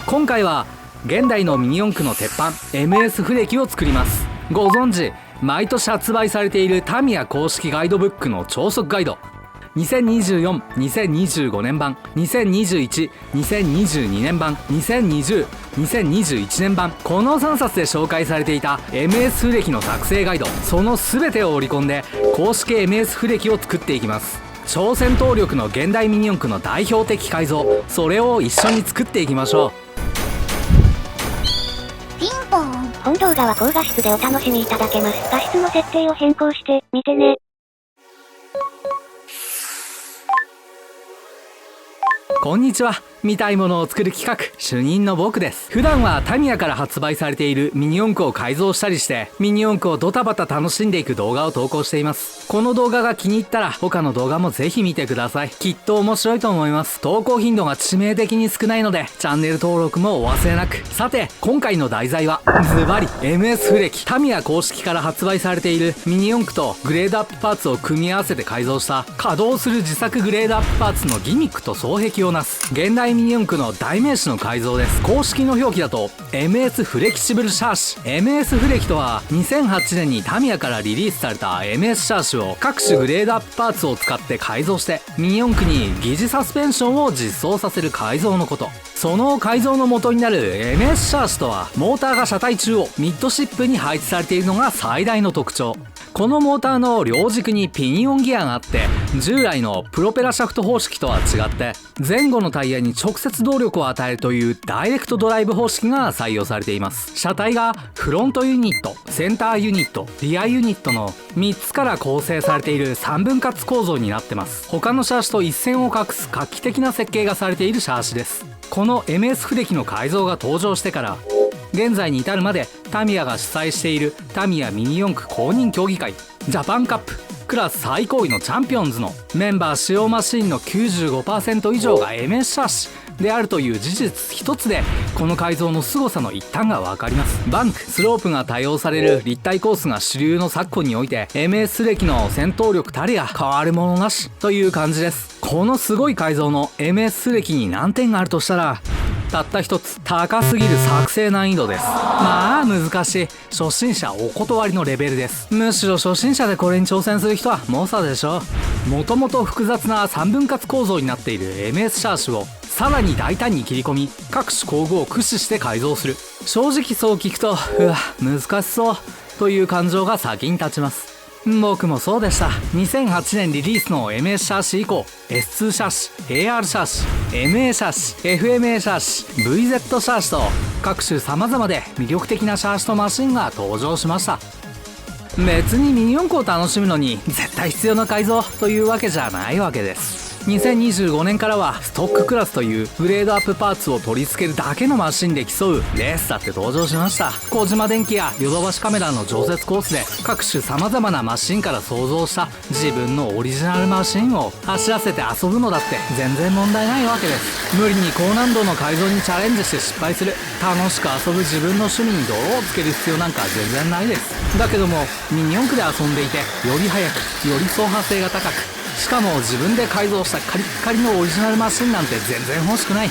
今回は現代のミニ四駆の鉄板 MS フレキを作ります。ご存知、毎年発売されているタミヤ公式ガイドブックの超速ガイド、2024、2025年版、2021、2022年版、2020、2021年版、この3冊で紹介されていた MS フレキの作成ガイド、その全てを織り込んで公式 MS フレキを作っていきます。超戦闘力の現代ミニ四駆の代表的改造、それを一緒に作っていきましょう。ピンポーン。本動画は高画質でお楽しみいただけます。画質の設定を変更してみてね。こんにちは。見たいものを作る企画主任の僕です。普段はタミヤから発売されているミニ四駆を改造したりしてミニ四駆をドタバタ楽しんでいく動画を投稿しています。この動画が気に入ったら他の動画もぜひ見てください。きっと面白いと思います。投稿頻度が致命的に少ないのでチャンネル登録もお忘れなく。さて今回の題材はズバリ MS フレキ。タミヤ公式から発売されているミニ四駆とグレードアップパーツを組み合わせて改造した稼働する自作グレードアップパーツのギミックと双璧をなす現代ミニ四駆の代名詞の改造です。公式の表記だと MS フレキシブルシャーシ。 MS フレキとは2008年にタミヤからリリースされた MS シャーシを各種グレードアップパーツを使って改造してミニ四駆に疑似サスペンションを実装させる改造のこと。その改造の元になる MS シャーシとはモーターが車体中央ミッドシップに配置されているのが最大の特徴。このモーターの両軸にピニオンギアがあって従来のプロペラシャフト方式とは違って前後のタイヤに直接動力を与えるというダイレクトドライブ方式が採用されています。車体がフロントユニット、センターユニット、リアユニットの3つから構成されている3分割構造になってます。他のシャーシと一線を画す画期的な設計がされているシャーシです。この MS フレキの改造が登場してから現在に至るまでタミヤが主催しているタミヤミニ四駆公認競技会ジャパンカップクラス最高位のチャンピオンズのメンバー使用マシンの 95% 以上が MS シャーシであるという事実一つでこの改造の凄さの一端が分かります。バンク、スロープが多用される立体コースが主流の昨今において MS 歴の戦闘力たるや変わるものなしという感じです。このすごい改造の MS 歴に難点があるとしたらたった一つ、高すぎる作成難易度です。まあ難しい、初心者お断りのレベルです。むしろ初心者でこれに挑戦する人は猛者でしょう。もともと複雑な3分割構造になっている MS シャーシをさらに大胆に切り込み各種工具を駆使して改造する。正直そう聞くとうわ難しそうという感情が先に立ちます。僕もそうでした。2008年リリースの MS シャーシ以降 S2 シャーシ、AR シャーシ、MA シャーシ、FMA シャーシ、VZ シャーシと各種様々で魅力的なシャーシとマシンが登場しました。別にミニ四駆を楽しむのに絶対必要な改造というわけじゃないわけです。2025年からはストッククラスというグレードアップパーツを取り付けるだけのマシンで競うレースだって登場しました。小島電機やヨドバシカメラの常設コースで各種様々なマシンから想像した自分のオリジナルマシンを走らせて遊ぶのだって全然問題ないわけです。無理に高難度の改造にチャレンジして失敗する、楽しく遊ぶ自分の趣味に泥をつける必要なんか全然ないです。だけどもミニ四駆で遊んでいてより速くより走破性が高くしかも自分で改造したカリッカリのオリジナルマシンなんて全然欲しくない。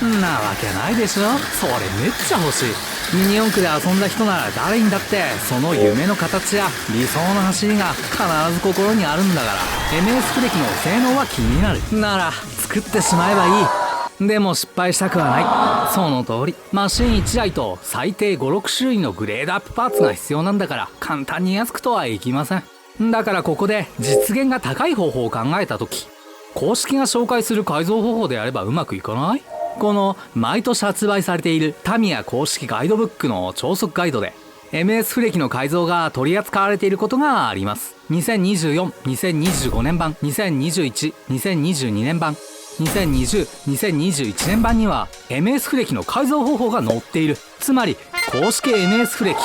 なわけないでしょ。それめっちゃ欲しい。ミニ四駆で遊んだ人なら誰にだってその夢の形や理想の走りが必ず心にあるんだから MS フレキの性能は気になるなら作ってしまえばいい。でも失敗したくはない。その通り、マシン1台と最低 5,6 種類のグレードアップパーツが必要なんだから簡単に安くとはいきません。だからここで実現が高い方法を考えた時、公式が紹介する改造方法であればうまくいかない？この毎年発売されているタミヤ公式ガイドブックの超速ガイドで MS フレキの改造が取り扱われていることがあります。2024、2025年版、2021、2022年版、2020、2021年版には MS フレキの改造方法が載っている。つまり公式 MS フレキ、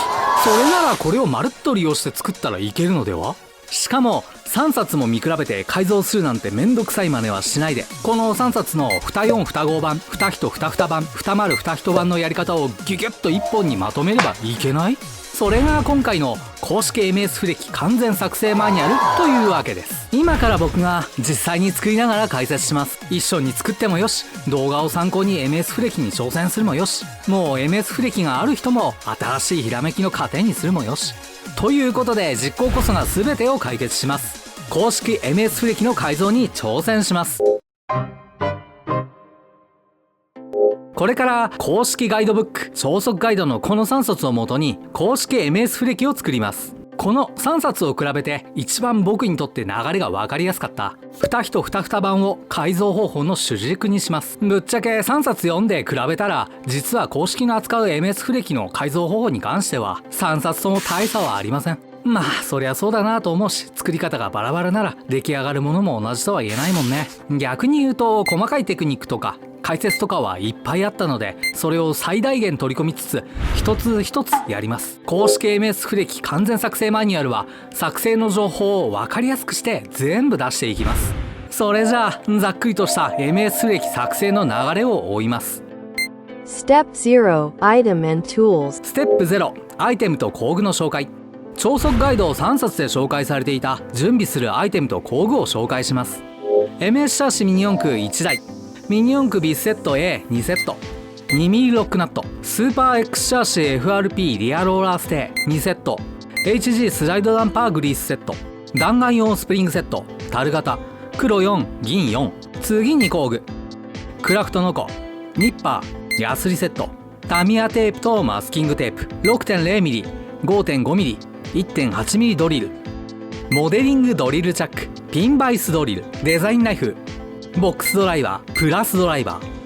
それならこれをまるっと利用して作ったらいけるのでは？しかも3冊も見比べて改造するなんてめんどくさい真似はしないで、この3冊の24、25版、2人22版、20、21版のやり方をギュギュッと1本にまとめればいけない？それが今回の公式 MS フレキ完全作成マニュアルというわけです。今から僕が実際に作りながら解説します。一緒に作ってもよし、動画を参考に MS フレキに挑戦するもよし、もう MS フレキがある人も新しいひらめきの糧にするもよし、ということで実行こそが全てを解決します。公式 MS フレキの改造に挑戦します。これから公式ガイドブック、超速ガイドのこの3冊をもとに公式 MS フレキを作ります。この3冊を比べて一番僕にとって流れが分かりやすかった2人22版を改造方法の主軸にします。ぶっちゃけ3冊読んで比べたら、実は公式の扱う MS フレキの改造方法に関しては3冊とも大差はありません。まあそりゃそうだなと思うし、作り方がバラバラなら出来上がるものも同じとは言えないもんね。逆に言うと細かいテクニックとか解説とかはいっぱいあったので、それを最大限取り込みつつ一つ一つやります。公式 MS フレキ完全作成マニュアルは作成の情報を分かりやすくして全部出していきます。それじゃあざっくりとした MS フレキ作成の流れを追います。 Step 0 Item and Tools。 ステップ0、アイテムと工具の紹介。超速ガイド3冊で紹介されていた準備するアイテムと工具を紹介します。 MS シャーシミニ四駆1台、ミニ四駆ビスセット A2 セット、2mm ロックナット、スーパー X シャーシ FRP リアローラーステー2セット、 HG スライドダンパーグリースセット、弾丸用スプリングセット、樽型、黒4銀4。次に工具、クラフトノコ、ニッパー、ヤスリセット、タミヤテープとマスキングテープ、 6.0mm、 5.5mm、 1.8mm ドリル、モデリングドリルチャック、ピンバイスドリル、デザインナイフ、ボックスドライバー、プラスドライバー。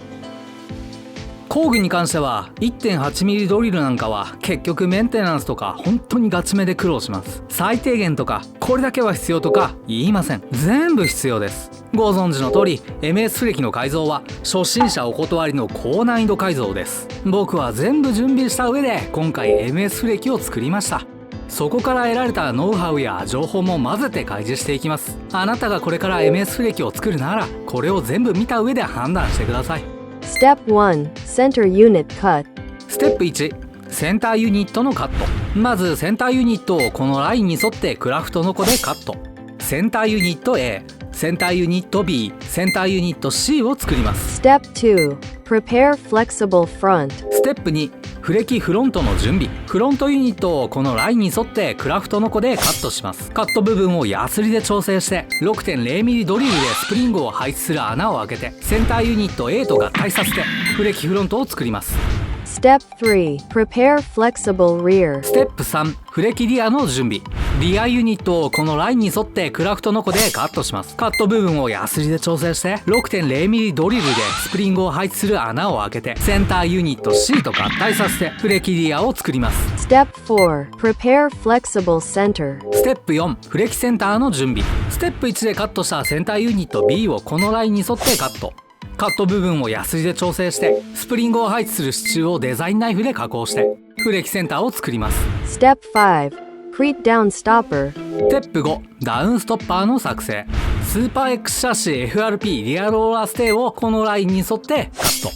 工具に関しては 1.8mm ドリルなんかは結局メンテナンスとか本当にガチめで苦労します。最低限とかこれだけは必要とか言いません。全部必要です。ご存知の通り MS フレキの改造は初心者お断りの高難易度改造です。僕は全部準備した上で今回 MS フレキを作りました。そこから得られたノウハウや情報も混ぜて開示していきます。あなたがこれから MS フレキを作るならこれを全部見た上で判断してください。Step 1 Center Unit Cut。 ステップ1、センターユニットのカット。まずセンターユニットをこのラインに沿ってクラフトノコでカット。センターユニット A、センターユニット B、センターユニット C を作ります。 Step 2 Prepare Flexible Front。 ステップ2、フレキフロントの準備。フロントユニットをこのラインに沿ってクラフトノコでカットします。カット部分をヤスリで調整して 6.0mm ドリルでスプリングを配置する穴を開けてセンターユニット A と合体させてフレキフロントを作ります。Step 3 Prepare Flexible Rear。 ステップ3、フレキリアの準備。リアユニットをこのラインに沿ってクラフトノコでカットします。カット部分をヤスリで調整して 6.0mm ドリルでスプリングを配置する穴を開けてセンターユニット C と合体させてフレキリアを作ります。 Step 4 Prepare Flexible Center。 ステップ4、フレキセンターの準備。ステップ1でカットしたセンターユニット B をこのラインに沿ってカット。カット部分をヤスリで調整してスプリングを配置する支柱をデザインナイフで加工してフレキセンターを作ります。 Step 5 Creep Down Stopper。 ステップ5、ダウンストッパーの作成。スーパー X シャーシ FRP リアローラーステーをこのラインに沿ってカット。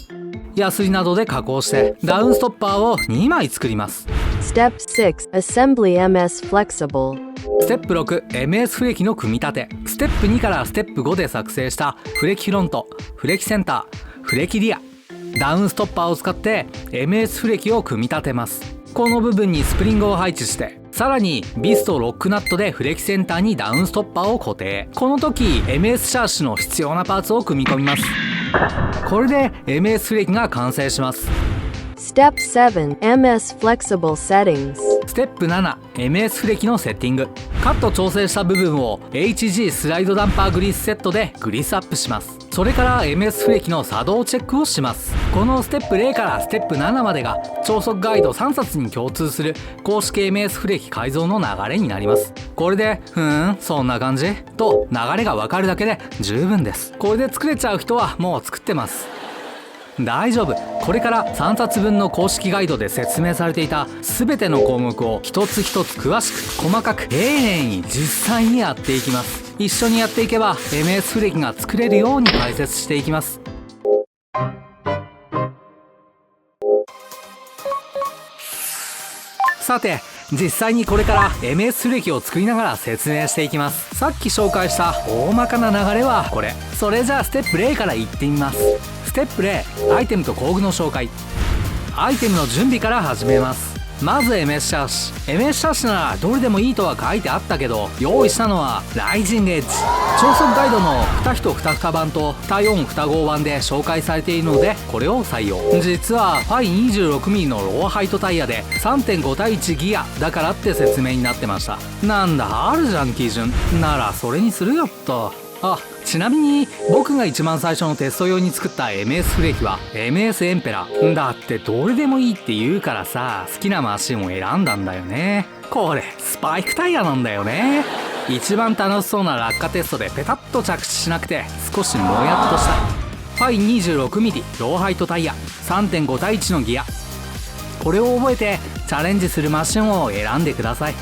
ヤスリなどで加工してダウンストッパーを2枚作ります。 Step 6 Assembly MS Flexible。 ステップ6、MS フレキの組み立て。ステップ2からステップ5で作成したフレキフロント、フレキセンター、フレキリア、ダウンストッパーを使って MS フレキを組み立てます。この部分にスプリングを配置してさらにビスとロックナットでフレキセンターにダウンストッパーを固定。この時 MS シャーシの必要なパーツを組み込みます。これで MS フレキが完成します。Step 7 MS Flexible Settings。 ステップ7、MS フレキのセッティング。カット調整した部分を HG スライドダンパーグリースセットでグリースアップします。それから MS フレキの作動チェックをします。このステップ0からステップ7までが超速ガイド3冊に共通する公式 MS フレキ改造の流れになります。これでそんな感じと流れがわかるだけで十分です。これで作れちゃう人はもう作ってます。大丈夫。これから3冊分の公式ガイドで説明されていた全ての項目を一つ一つ詳しく細かく丁寧に実際にやっていきます。一緒にやっていけば MS フレキが作れるように解説していきます。さて実際にこれから MS フレキを作りながら説明していきます。さっき紹介した大まかな流れはこれ。それじゃあステップ0からいってみます。ステップ0、アイテムと工具の紹介。アイテムの準備から始めます。まず MS シャーシ。MS シャーシならどれでもいいとは書いてあったけど、用意したのはライジングエッジ。超速ガイドの2人2双版と2 4 2号版で紹介されているのでこれを採用。実はファイ 26mm のローハイトタイヤで 3.5 対1ギアだからって説明になってました。なんだあるじゃん基準。ならそれにするよっと。あ、ちなみに僕が一番最初のテスト用に作った MS フレキは MS エンペラ。だってどれでもいいって言うからさ、好きなマシンを選んだんだよね。これスパイクタイヤなんだよね。一番楽しそうな落下テストでペタッと着地しなくて少しもやっとしたファイ 26mm ローハイトタイヤ 3.5 対1のギア。これを覚えてチャレンジするマシンを選んでください。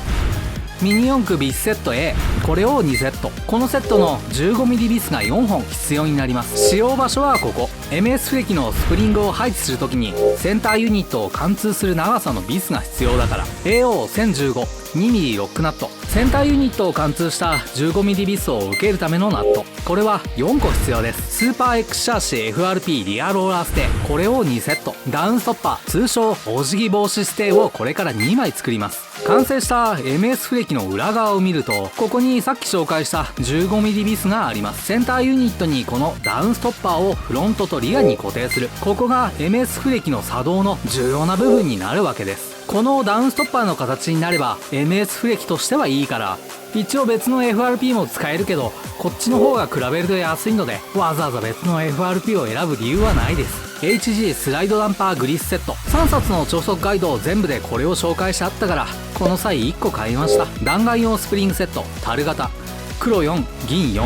ミニ四駆ビスセット A、 これを2セット。このセットの 15mm ビスが4本必要になります。使用場所はここ。 MS フレキのスプリングを配置するときにセンターユニットを貫通する長さのビスが必要だから AO1015 2mm ロックナット。センターユニットを貫通した 15mm ビスを受けるためのナット、これは4個必要です。スーパー X シャーシ FRP リアローラーステ、これを2セット。ダウンストッパー通称お辞儀防止ステをこれから2枚作ります。完成した MS フレキの裏側を見るとここにさっき紹介した 15mm ビスがあります。センターユニットにこのダウンストッパーをフロントとリアに固定する。ここが MS フレキの作動の重要な部分になるわけです。このダウンストッパーの形になれば MS フレキとしてはいいから、一応別の FRP も使えるけどこっちの方が比べると安いのでわざわざ別の FRP を選ぶ理由はないです。 HG スライドダンパーグリスセット。3冊の超速ガイド全部でこれを紹介してあったからこの際1個買いました。弾丸用スプリングセット樽型黒4銀4。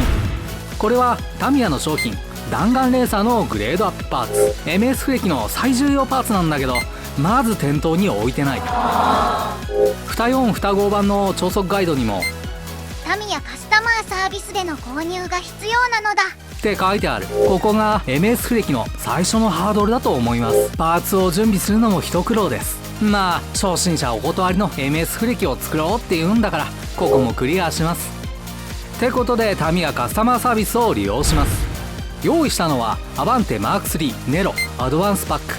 これはタミヤの商品弾丸レーサーのグレードアップパーツ。 MS フレキの最重要パーツなんだけどまず店頭に置いてない。2 4 2号版の超速ガイドにもタミヤカスタマーサービスでの購入が必要なのだって書いてある。ここが MS フレキの最初のハードルだと思います。パーツを準備するのも一苦労です。まあ初心者お断りの MS フレキを作ろうって言うんだからここもクリアします。ってことでタミヤカスタマーサービスを利用します。用意したのはアバンテマーク3ネロアドバンスパック、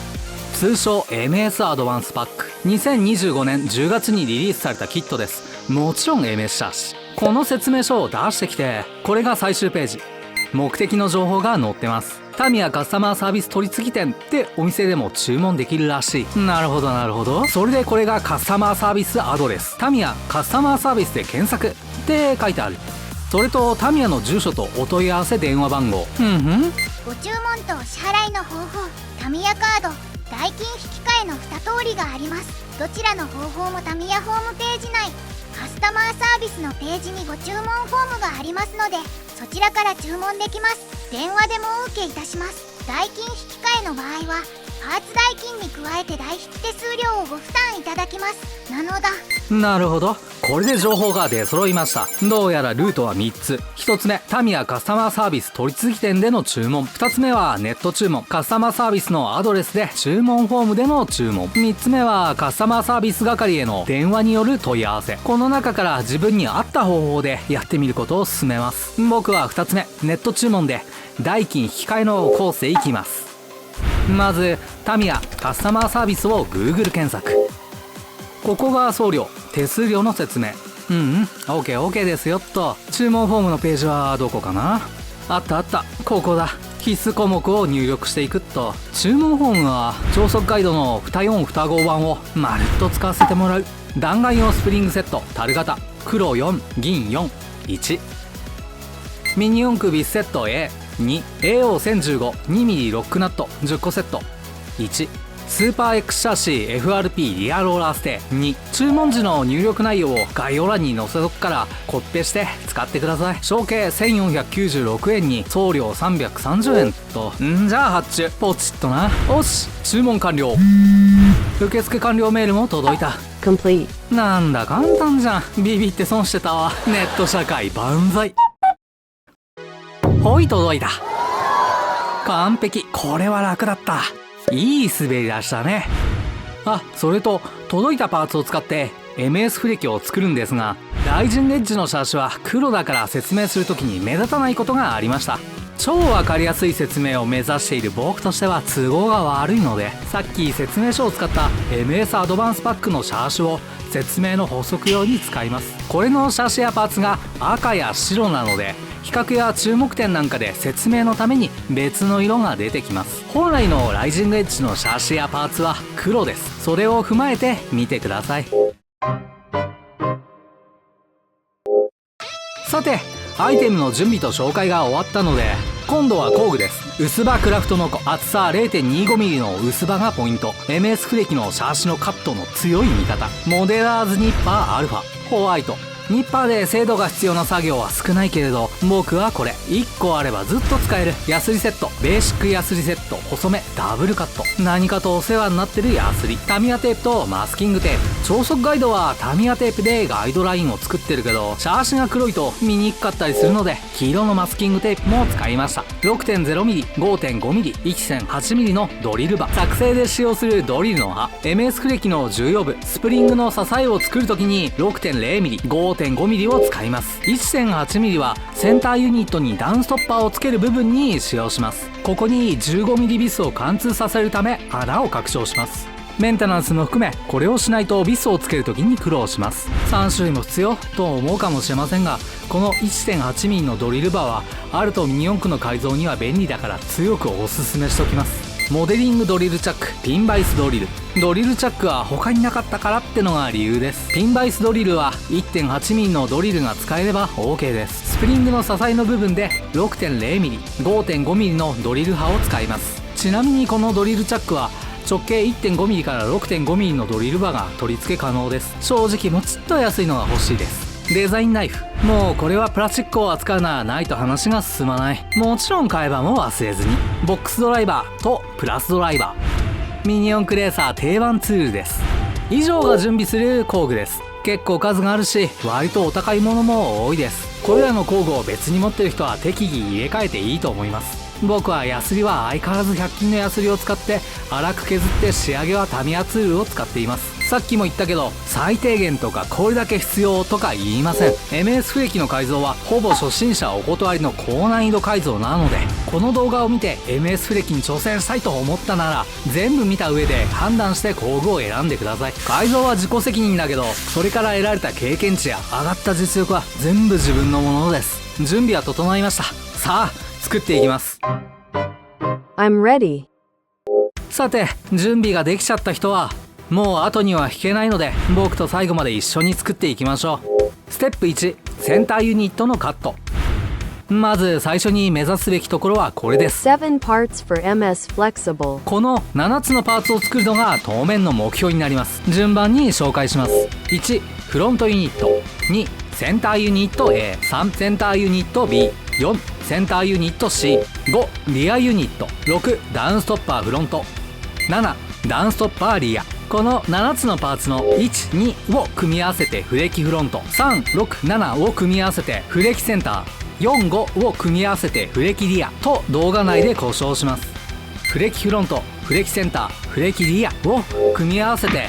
通称 MS アドバンスパック。2025年10月にリリースされたキットです。もちろん MS シャーシ。この説明書を出してきてこれが最終ページ。目的の情報が載ってます。タミヤカスタマーサービス取り次ぎ店ってお店でも注文できるらしい。なるほどなるほど。それでこれがカスタマーサービスアドレス。タミヤカスタマーサービスで検索って書いてある。それとタミヤの住所とお問い合わせ電話番号。ご注文とお支払いの方法、タミヤカード、代金引き換えの2通りがあります。どちらの方法もタミヤホームページ内カスタマーサービスのページにご注文フォームがありますのでそちらから注文できます。電話でもお受けいたします。代金引き換えの場合はパーツ代金に加えて代引き手数料をご負担いただきますなのだ。なるほど。これで情報が出揃いました。どうやらルートは3つ。1つ目タミヤカスタマーサービス取り次ぎ店での注文。2つ目はネット注文カスタマーサービスのアドレスで注文フォームでの注文。3つ目はカスタマーサービス係への電話による問い合わせ。この中から自分に合った方法でやってみることを勧めます。僕は2つ目ネット注文で代金引き換えのコースへ行きます。まずタミヤカスタマーサービスを Google 検索。ここが送料手数料の説明。OK ですよっと。注文フォームのページはどこかな。あったここだ。必須項目を入力していくっと。注文フォームは超速ガイドの2 4 2号版をまるっと使わせてもらう。弾丸用スプリングセット樽型黒4銀4 1。ミニ四駆ビスセット A2 AO1015 2mm ロックナット10個セット1。スーパー X シャーシー FRP リアローラーステ2。注文時の入力内容を概要欄に載せとくからコピペして使ってください。合計1496円に送料330円と。じゃあ発注ポチッとな。よし、注文完了。受付完了メールも届いた。Complete. なんだ簡単じゃん。ビビって損してたわ。ネット社会万歳。ほい、届いた。完璧。これは楽だった。いい滑り出したね。あ、それと届いたパーツを使って MS フレキを作るんですが、ライジンエッジのシャーシは黒だから説明するときに目立たないことがありました。超わかりやすい説明を目指している僕としては都合が悪いので、さっき説明書を使った MS アドバンスパックのシャーシを説明の補足用に使います。これのシャーシやパーツが赤や白なので、比較や注目点なんかで説明のために別の色が出てきます。本来のライジングエッジのシャーシやパーツは黒です。それを踏まえて見てください。さて、アイテムの準備と紹介が終わったので、今度は工具です。薄刃クラフトの厚さ 0.25mm の薄刃がポイント。 MS フレキのシャーシのカットの強い味方。モデラーズニッパーアルファ、ホワイト。ニッパーで精度が必要な作業は少ないけれど、僕はこれ1個あればずっと使えるヤスリセット。ベーシックヤスリセット細めダブルカット。何かとお世話になってるヤスリ。タミヤテープとマスキングテープ。超速ガイドはタミヤテープでガイドラインを作ってるけど、シャーシが黒いと見にくかったりするので、黄色のマスキングテープも使いました。 6.0mm、5.5mm、1.8mm のドリル刃。作成で使用するドリルの刃。 MS フレキの重要部スプリングの支えを作るときに 6.0mm、5.5mm を使います。 1.8mm はセンターユニットにダウンストッパーをつける部分に使用します。ここに 15mm ビスを貫通させるため穴を拡張します。メンテナンスも含めこれをしないとビスをつけるときに苦労します。3種類も必要と思うかもしれませんが、この 1.8mm のドリル刃はアルトミニ四駆の改造には便利だから強くおすすめしておきます。モデリングドリルチャック、ピンバイスドリル。ドリルチャックは他になかったからってのが理由です。ピンバイスドリルは 1.8mm のドリルが使えれば OK です。スプリングの支えの部分で 6.0mm、5.5mm のドリル刃を使います。ちなみにこのドリルチャックは直径 1.5mm から 6.5mm のドリル刃が取り付け可能です。正直もうちっと安いのが欲しいです。デザインナイフ。もうこれはプラスチックを扱うのはないと話が進まない。もちろん替え刃も忘れずに。ボックスドライバーとプラスドライバー。ミニ四駆レーサー定番ツールです。以上が準備する工具です。結構数があるし、割とお高いものも多いです。これらの工具を別に持ってる人は適宜入れ替えていいと思います。僕はヤスリは相変わらず100均のヤスリを使って粗く削って仕上げはタミヤツールを使っています。さっきも言ったけど最低限とかこれだけ必要とか言いません。 MS フレキの改造はほぼ初心者お断りの高難易度改造なので、この動画を見て MS フレキに挑戦したいと思ったなら全部見た上で判断して工具を選んでください。改造は自己責任だけど、それから得られた経験値や上がった実力は全部自分のものです。準備は整いました。さあ作っていきます。 I'm ready. さて、準備ができちゃった人はもう後には引けないので、僕と最後まで一緒に作っていきましょう。ステップ1、センターユニットのカット。まず最初に目指すべきところはこれです。7 parts for MS Flexible. この7つのパーツを作るのが当面の目標になります。順番に紹介します。1、フロントユニット。2、センターユニット A。 3、センターユニット B。 4、センターユニット C。 5、リアユニット。6、ダウンストッパーフロント。7、ダウンストッパーリア。この7つのパーツの1、2を組み合わせてフレキフロント。3、6、7を組み合わせてフレキセンター。4、5を組み合わせてフレキリアと動画内で故障します。フレキフロント、フレキセンター、フレキリアを組み合わせて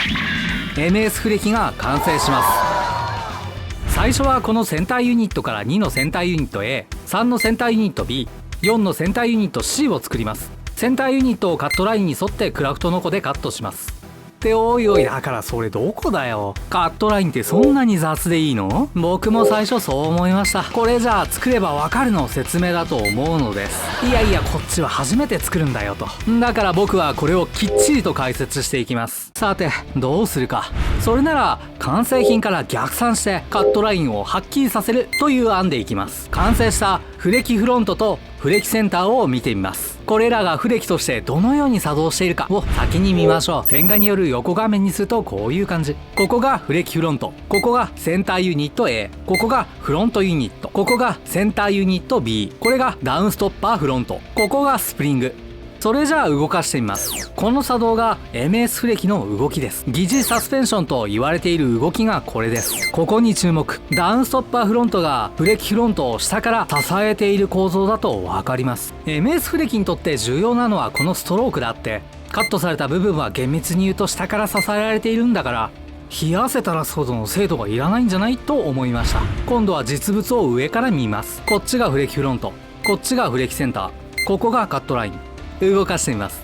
MS フレキが完成します。最初はこのセンターユニットから2のセンターユニット A、 3のセンターユニット B、 4のセンターユニット C を作ります。センターユニットをカットラインに沿ってクラフトノコでカットします。っておいおい、だからそれどこだよ。カットラインってそんなに雑でいいの？僕も最初そう思いました。これじゃあ作ればわかるの説明だと思うのです。いやいや、こっちは初めて作るんだよと。だから僕はこれをきっちりと解説していきます。さてどうするか。それなら完成品から逆算してカットラインをはっきりさせるという案でいきます。完成したフレキフロントとフレキセンターを見てみます。これらがフレキとしてどのように作動しているかを先に見ましょう。線画による横画面にするとこういう感じ。ここがフレキフロント、ここがセンターユニット A、ここがフロントユニット、ここがセンターユニット B、これがダウンストッパーフロント、ここがスプリング。それじゃあ動かしてみます。この作動が MS フレキの動きです。疑似サスペンションと言われている動きがこれです。ここに注目。ダウンストッパーフロントがフレキフロントを下から支えている構造だと分かります。 MS フレキにとって重要なのはこのストロークであって、カットされた部分は厳密に言うと下から支えられているんだから、冷やせたらすほどの精度がいらないんじゃないと思いました。今度は実物を上から見ます。こっちがフレキフロント、こっちがフレキセンター、ここがカットライン。動かしてみます。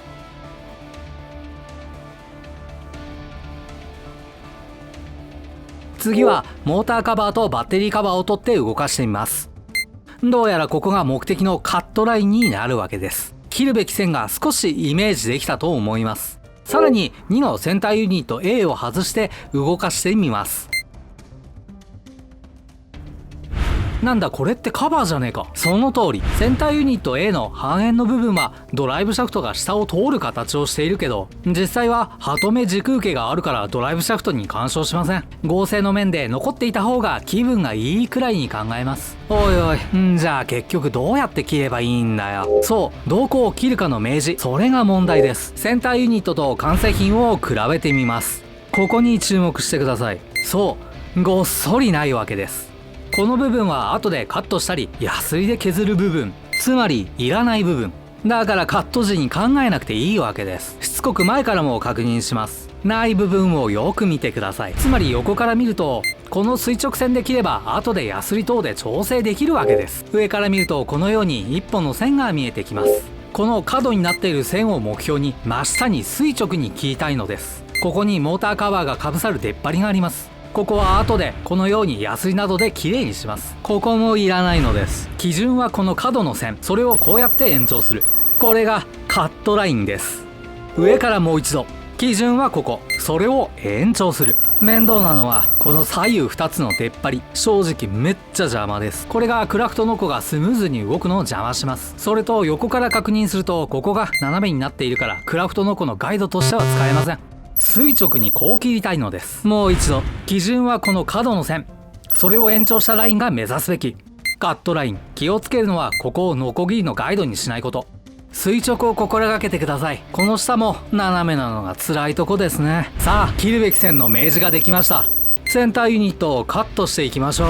次はモーターカバーとバッテリーカバーを取って動かしてみます。どうやらここが目的のカットラインになるわけです。切るべき線が少しイメージできたと思います。さらに2のセンターユニット A を外して動かしてみます。なんだこれってカバーじゃねえか。その通り、センターユニット A の半円の部分はドライブシャフトが下を通る形をしているけど、実際はハトメ軸受けがあるからドライブシャフトに干渉しません。合成の面で残っていた方が気分がいいくらいに考えます。おいおい、じゃあ結局どうやって切ればいいんだよ。そう、どこを切るかの明示、それが問題です。センターユニットと完成品を比べてみます。ここに注目してください。そう、ごっそりないわけです。この部分は後でカットしたりヤスリで削る部分、つまりいらない部分だからカット時に考えなくていいわけです。しつこく前からも確認します。ない部分をよく見てください。つまり横から見るとこの垂直線で切れば後でヤスリ等で調整できるわけです。上から見るとこのように一本の線が見えてきます。この角になっている線を目標に真下に垂直に切りたいのです。ここにモーターカバーがかぶさる出っ張りがあります。ここは後でこのようにヤスリなどできれいにします。ここもいらないのです。基準はこの角の線、それをこうやって延長する。これがカットラインです。上からもう一度、基準はここ、それを延長する。面倒なのはこの左右2つの出っ張り、正直めっちゃ邪魔です。これがクラフトノコがスムーズに動くのを邪魔します。それと横から確認するとここが斜めになっているからクラフトノコのガイドとしては使えません。垂直にこう切りたいのです。もう一度、基準はこの角の線、それを延長したラインが目指すべきカットライン。気をつけるのはここをノコギリのガイドにしないこと。垂直を心がけてください。この下も斜めなのが辛いとこですね。さあ切るべき線の明示ができました。センターユニットをカットしていきましょ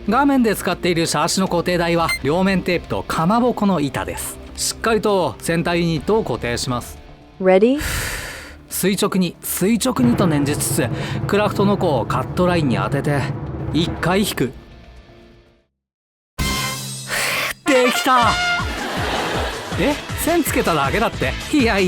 う。画面で使っているシャーシの固定台は両面テープとかまぼこの板です。しっかりとセンターユニットを固定します。 Ready? 垂直にと念じつつクラフトノコをカットラインに当てて1回引く。できた。線つけただけだって。いや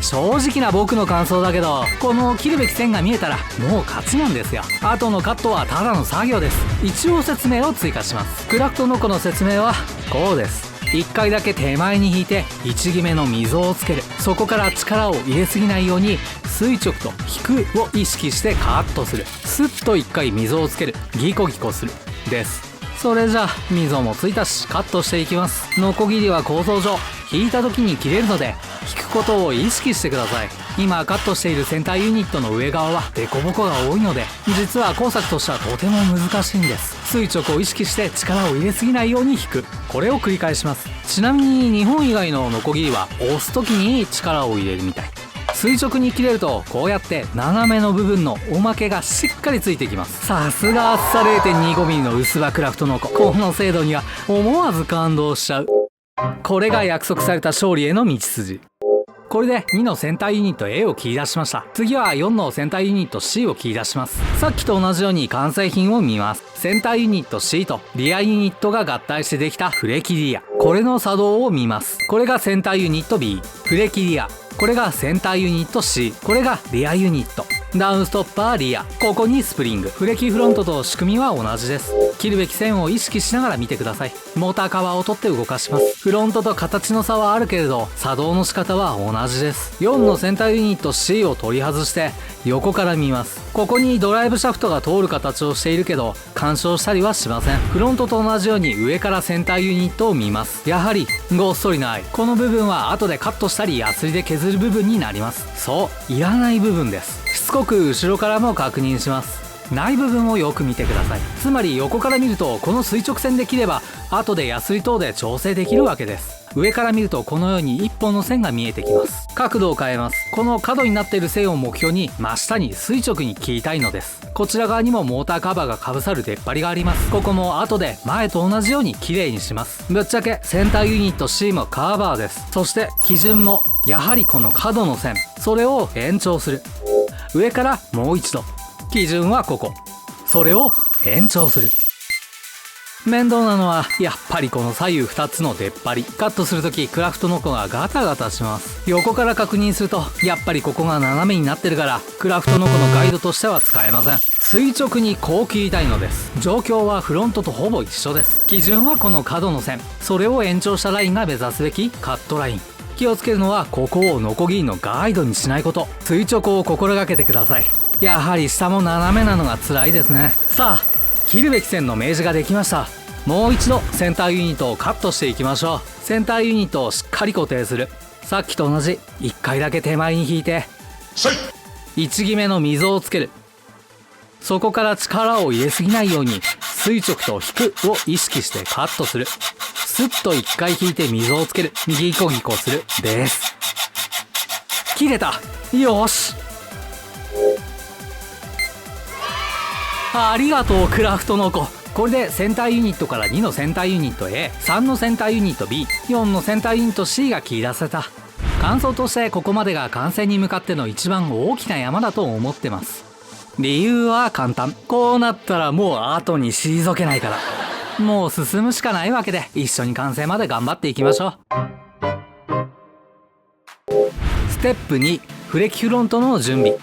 正直な僕の感想だけど、この切るべき線が見えたらもう勝ちなんですよ。後のカットはただの作業です。一応説明を追加します。クラフトノコの説明はこうです。1回だけ手前に引いて1決めの溝をつける。そこから力を入れすぎないように垂直と引くを意識してカットする。スッと1回溝をつける。ギコギコするです。それじゃあ溝もついたしカットしていきます。ノコギリは構造上引いた時に切れるので引くことを意識してください。今カットしているセンターユニットの上側はデコボコが多いので、実は工作としてはとても難しいんです。垂直を意識して力を入れすぎないように引く。これを繰り返します。ちなみに日本以外のノコギリは押す時に力を入れるみたい。垂直に切れるとこうやって斜めの部分のおまけがしっかりついてきます。さすが厚さ 0.25mm の薄葉クラフトノコ。この精度には思わず感動しちゃう。これが約束された勝利への道筋。これで2のセンターユニット A を切り出しました。次は4のセンターユニット C を切り出します。さっきと同じように完成品を見ます。センターユニット C とリアユニットが合体してできたフレキリア。これの作動を見ます。これがセンターユニット B、フレキリア。これがセンターユニット C、これがリアユニット。ダウンストッパーリア、ここにスプリング。フレキフロントと仕組みは同じです。切るべき線を意識しながら見てください。モーターカバーを取って動かします。フロントと形の差はあるけれど作動の仕方は同じです。4のセンターユニット C を取り外して横から見ます。ここにドライブシャフトが通る形をしているけど干渉したりはしません。フロントと同じように上からセンターユニットを見ます。やはりごっそりない。この部分は後でカットしたりヤスリで削る部分になります。そういらない部分です。しつこく後ろからも確認します。ない部分をよく見てください。つまり横から見るとこの垂直線で切れば後でヤスリ等で調整できるわけです。上から見るとこのように一本の線が見えてきます。角度を変えます。この角になっている線を目標に真下に垂直に切りたいのです。こちら側にもモーターカバーがかぶさる出っ張りがあります。ここも後で前と同じように綺麗にします。ぶっちゃけセンターユニット C もカバーです。そして基準もやはりこの角の線、それを延長する。上からもう一度基準はここ、それを延長する。面倒なのはやっぱりこの左右2つの出っ張り。カットするときクラフトノコがガタガタします。横から確認するとやっぱりここが斜めになってるからクラフトノコのガイドとしては使えません。垂直にこう切りたいのです。状況はフロントとほぼ一緒です。基準はこの角の線、それを延長したラインが目指すべきカットライン。気をつけるのはここをノコギリのガイドにしないこと。垂直を心がけてください。やはり下も斜めなのが辛いですね。さあ切るべき線の明示ができました。もう一度センターユニットをカットしていきましょう。センターユニットをしっかり固定する。さっきと同じ1回だけ手前に引いて1決めの溝をつける。そこから力を入れすぎないように垂直と引くを意識してカットする。スッと1回引いて溝をつける。右ギコギコするです。切れた。よし、ありがとうクラフトノコ。これでセンターユニットから2のセンターユニット A、 3のセンターユニット B、 4のセンターユニット C が切り出せた。感想としてここまでが完成に向かっての一番大きな山だと思ってます。理由は簡単。こうなったらもう後に退けないから。もう進むしかないわけで一緒に完成まで頑張っていきましょう。ステップ2、フレキフロントの準備。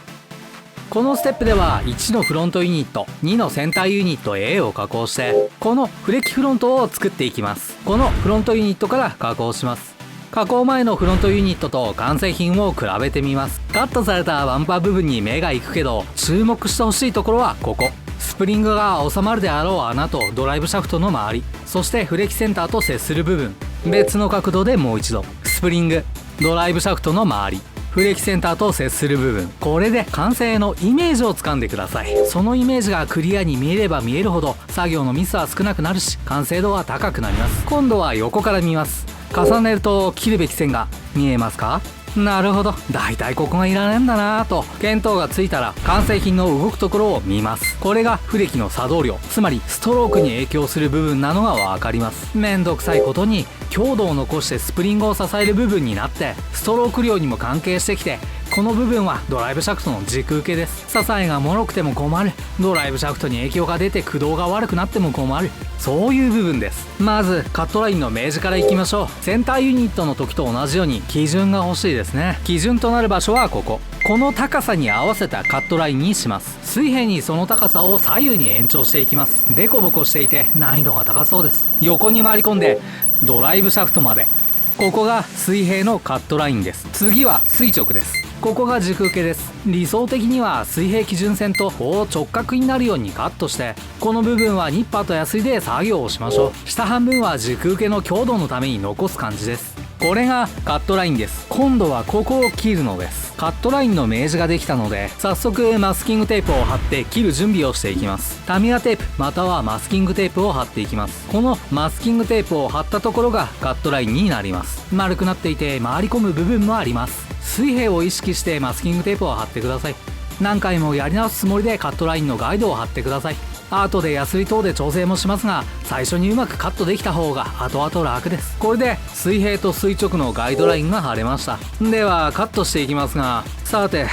このステップでは1のフロントユニット、2のセンターユニット A を加工してこのフレキフロントを作っていきます。このフロントユニットから加工します。加工前のフロントユニットと完成品を比べてみます。カットされたバンパー部分に目が行くけど注目してほしいところはここ。スプリングが収まるであろう穴とドライブシャフトの周り、そしてフレキセンターと接する部分。別の角度でもう一度スプリング、ドライブシャフトの周り、フレキセンターと接する部分。これで完成のイメージをつかんでください。そのイメージがクリアに見えれば見えるほど作業のミスは少なくなるし完成度は高くなります。今度は横から見ます。重ねると切るべき線が見えますか？なるほど、だいたいここがいらねえんだなぁと見当がついたら完成品の動くところを見ます。これがフレキの作動量、つまりストロークに影響する部分なのがわかります。めんどくさいことに強度を残してスプリングを支える部分になってストローク量にも関係してきて、この部分はドライブシャフトの軸受けです。支えが脆くても困る。ドライブシャフトに影響が出て駆動が悪くなっても困る。そういう部分です。まずカットラインの明示からいきましょう。センターユニットの時と同じように基準が欲しいですね。基準となる場所はここ。この高さに合わせたカットラインにします。水平にその高さを左右に延長していきます。デコボコしていて難易度が高そうです。横に回り込んでドライブシャフトまで。ここが水平のカットラインです。次は垂直です。ここが軸受けです。理想的には水平基準線とこう直角になるようにカットして、この部分はニッパーとヤスリで作業をしましょう。下半分は軸受けの強度のために残す感じです。これがカットラインです。今度はここを切るのです。カットラインの明示ができたので早速マスキングテープを貼って切る準備をしていきます。タミヤテープまたはマスキングテープを貼っていきます。このマスキングテープを貼ったところがカットラインになります。丸くなっていて回り込む部分もあります。水平を意識してマスキングテープを貼ってください。何回もやり直すつもりでカットラインのガイドを貼ってください。後でヤスリ等で調整もしますが、最初にうまくカットできた方が後々楽です。これで水平と垂直のガイドラインが貼れました。ではカットしていきますが、さて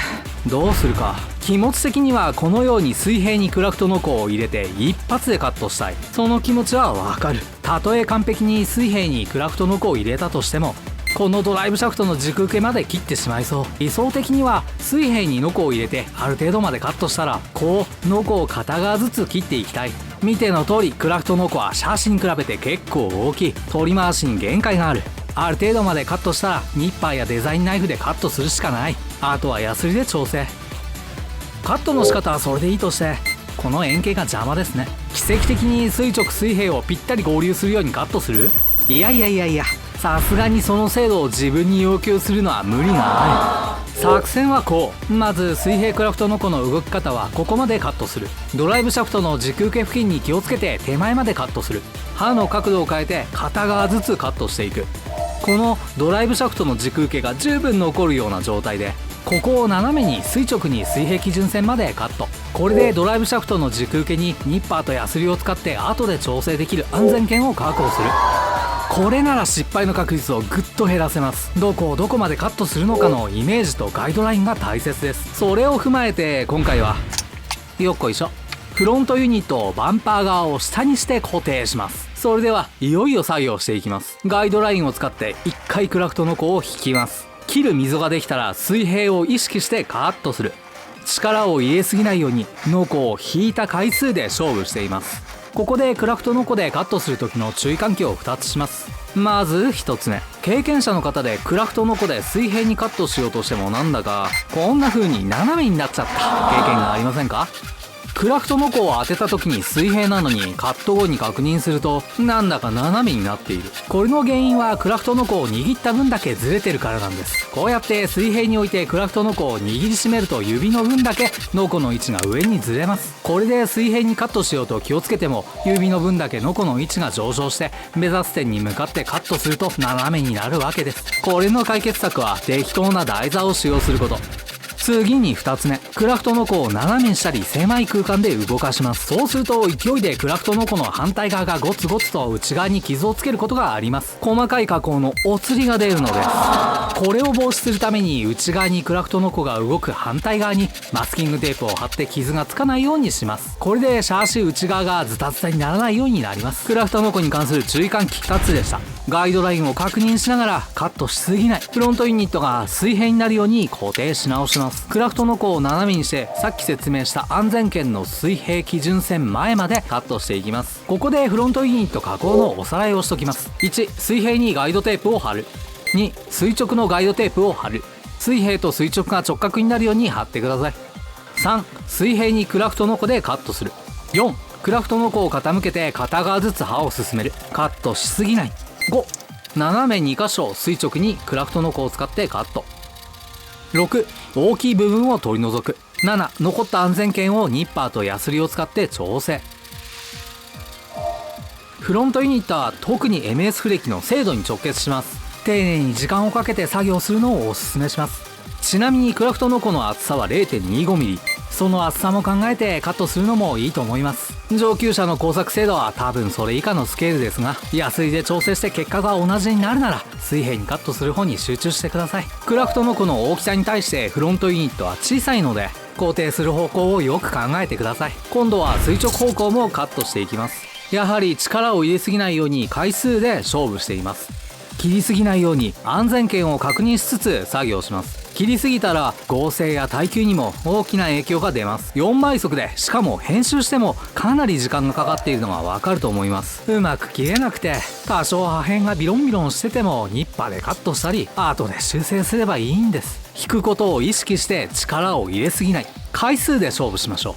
どうするか。気持ち的にはこのように水平にクラフトノコを入れて一発でカットしたい。その気持ちはわかる。たとえ完璧に水平にクラフトノコを入れたとしてもこのドライブシャフトの軸受けまで切ってしまいそう。理想的には水平にノコを入れてある程度までカットしたら、こうノコを片側ずつ切っていきたい。見ての通りクラフトノコはシャーシに比べて結構大きい。取り回しに限界がある。ある程度までカットしたらニッパーやデザインナイフでカットするしかない。あとはヤスリで調整。カットの仕方はそれでいいとして、この円形が邪魔ですね。奇跡的に垂直水平をぴったり合流するようにカットする？いや、さすがにその精度を自分に要求するのは無理がある。作戦はこう。まず水平クラフトノコの動き方はここまでカットする。ドライブシャフトの軸受け付近に気をつけて手前までカットする。刃の角度を変えて片側ずつカットしていく。このドライブシャフトの軸受けが十分残るような状態で、ここを斜めに垂直に水平基準線までカット。これでドライブシャフトの軸受けにニッパーとヤスリを使って後で調整できる安全圏を確保する。これなら失敗の確率をぐっと減らせます。どこをどこまでカットするのかのイメージとガイドラインが大切です。それを踏まえて今回はよっこいしょ、フロントユニットをバンパー側を下にして固定します。それではいよいよ作業していきます。ガイドラインを使って1回クラフトノコを引きます。切る溝ができたら水平を意識してカットする。力を入れすぎないようにノコを引いた回数で勝負しています。ここでクラフトノコでカットする時の注意喚起を2つします。まず1つ目、経験者の方でクラフトノコで水平にカットしようとしてもなんだかこんな風に斜めになっちゃった経験がありませんか？クラフトノコを当てた時に水平なのにカット後に確認するとなんだか斜めになっている。これの原因はクラフトノコを握った分だけずれてるからなんです。こうやって水平に置いてクラフトノコを握りしめると指の分だけノコの位置が上にずれます。これで水平にカットしようと気をつけても指の分だけノコの位置が上昇して目指す点に向かってカットすると斜めになるわけです。これの解決策は適当な台座を使用すること。次に2つ目、クラフトノコを斜めにしたり狭い空間で動かします。そうすると勢いでクラフトノコの反対側がゴツゴツと内側に傷をつけることがあります。細かい加工のお釣りが出るのです。これを防止するために内側にクラフトノコが動く反対側にマスキングテープを貼って傷がつかないようにします。これでシャーシ内側がズタズタにならないようになります。クラフトノコに関する注意喚起2つでした。ガイドラインを確認しながらカットしすぎない。フロントユニットが水平になるように固定し直します。クラフトノコを斜めにしてさっき説明した安全圏の水平基準線前までカットしていきます。ここでフロントユニット加工のおさらいをしときます。1、水平にガイドテープを貼る。2、垂直のガイドテープを貼る。水平と垂直が直角になるように貼ってください。3、水平にクラフトノコでカットする。4、クラフトノコを傾けて片側ずつ刃を進める。カットしすぎない。5、斜め2箇所垂直にクラフトノコを使ってカット。6、大きい部分を取り除く。7、残った安全圏をニッパーとヤスリを使って調整。フロントユニットは特に MS フレキの精度に直結します。丁寧に時間をかけて作業するのをおすすめします。ちなみにクラフトノコの厚さは 0.25mm。その厚さも考えてカットするのもいいと思います。上級者の工作精度は多分それ以下のスケールですが、ヤスリで調整して結果が同じになるなら水平にカットする方に集中してください。クラフトノコの大きさに対してフロントユニットは小さいので固定する方向をよく考えてください。今度は垂直方向もカットしていきます。やはり力を入れすぎないように回数で勝負しています。切りすぎないように安全圏を確認しつつ作業します。切りすぎたら合成や耐久にも大きな影響が出ます。4倍速でしかも編集してもかなり時間がかかっているのがわかると思います。うまく切れなくて多少破片がビロンビロンしててもニッパーでカットしたり後で修正すればいいんです。引くことを意識して力を入れすぎない。回数で勝負しましょ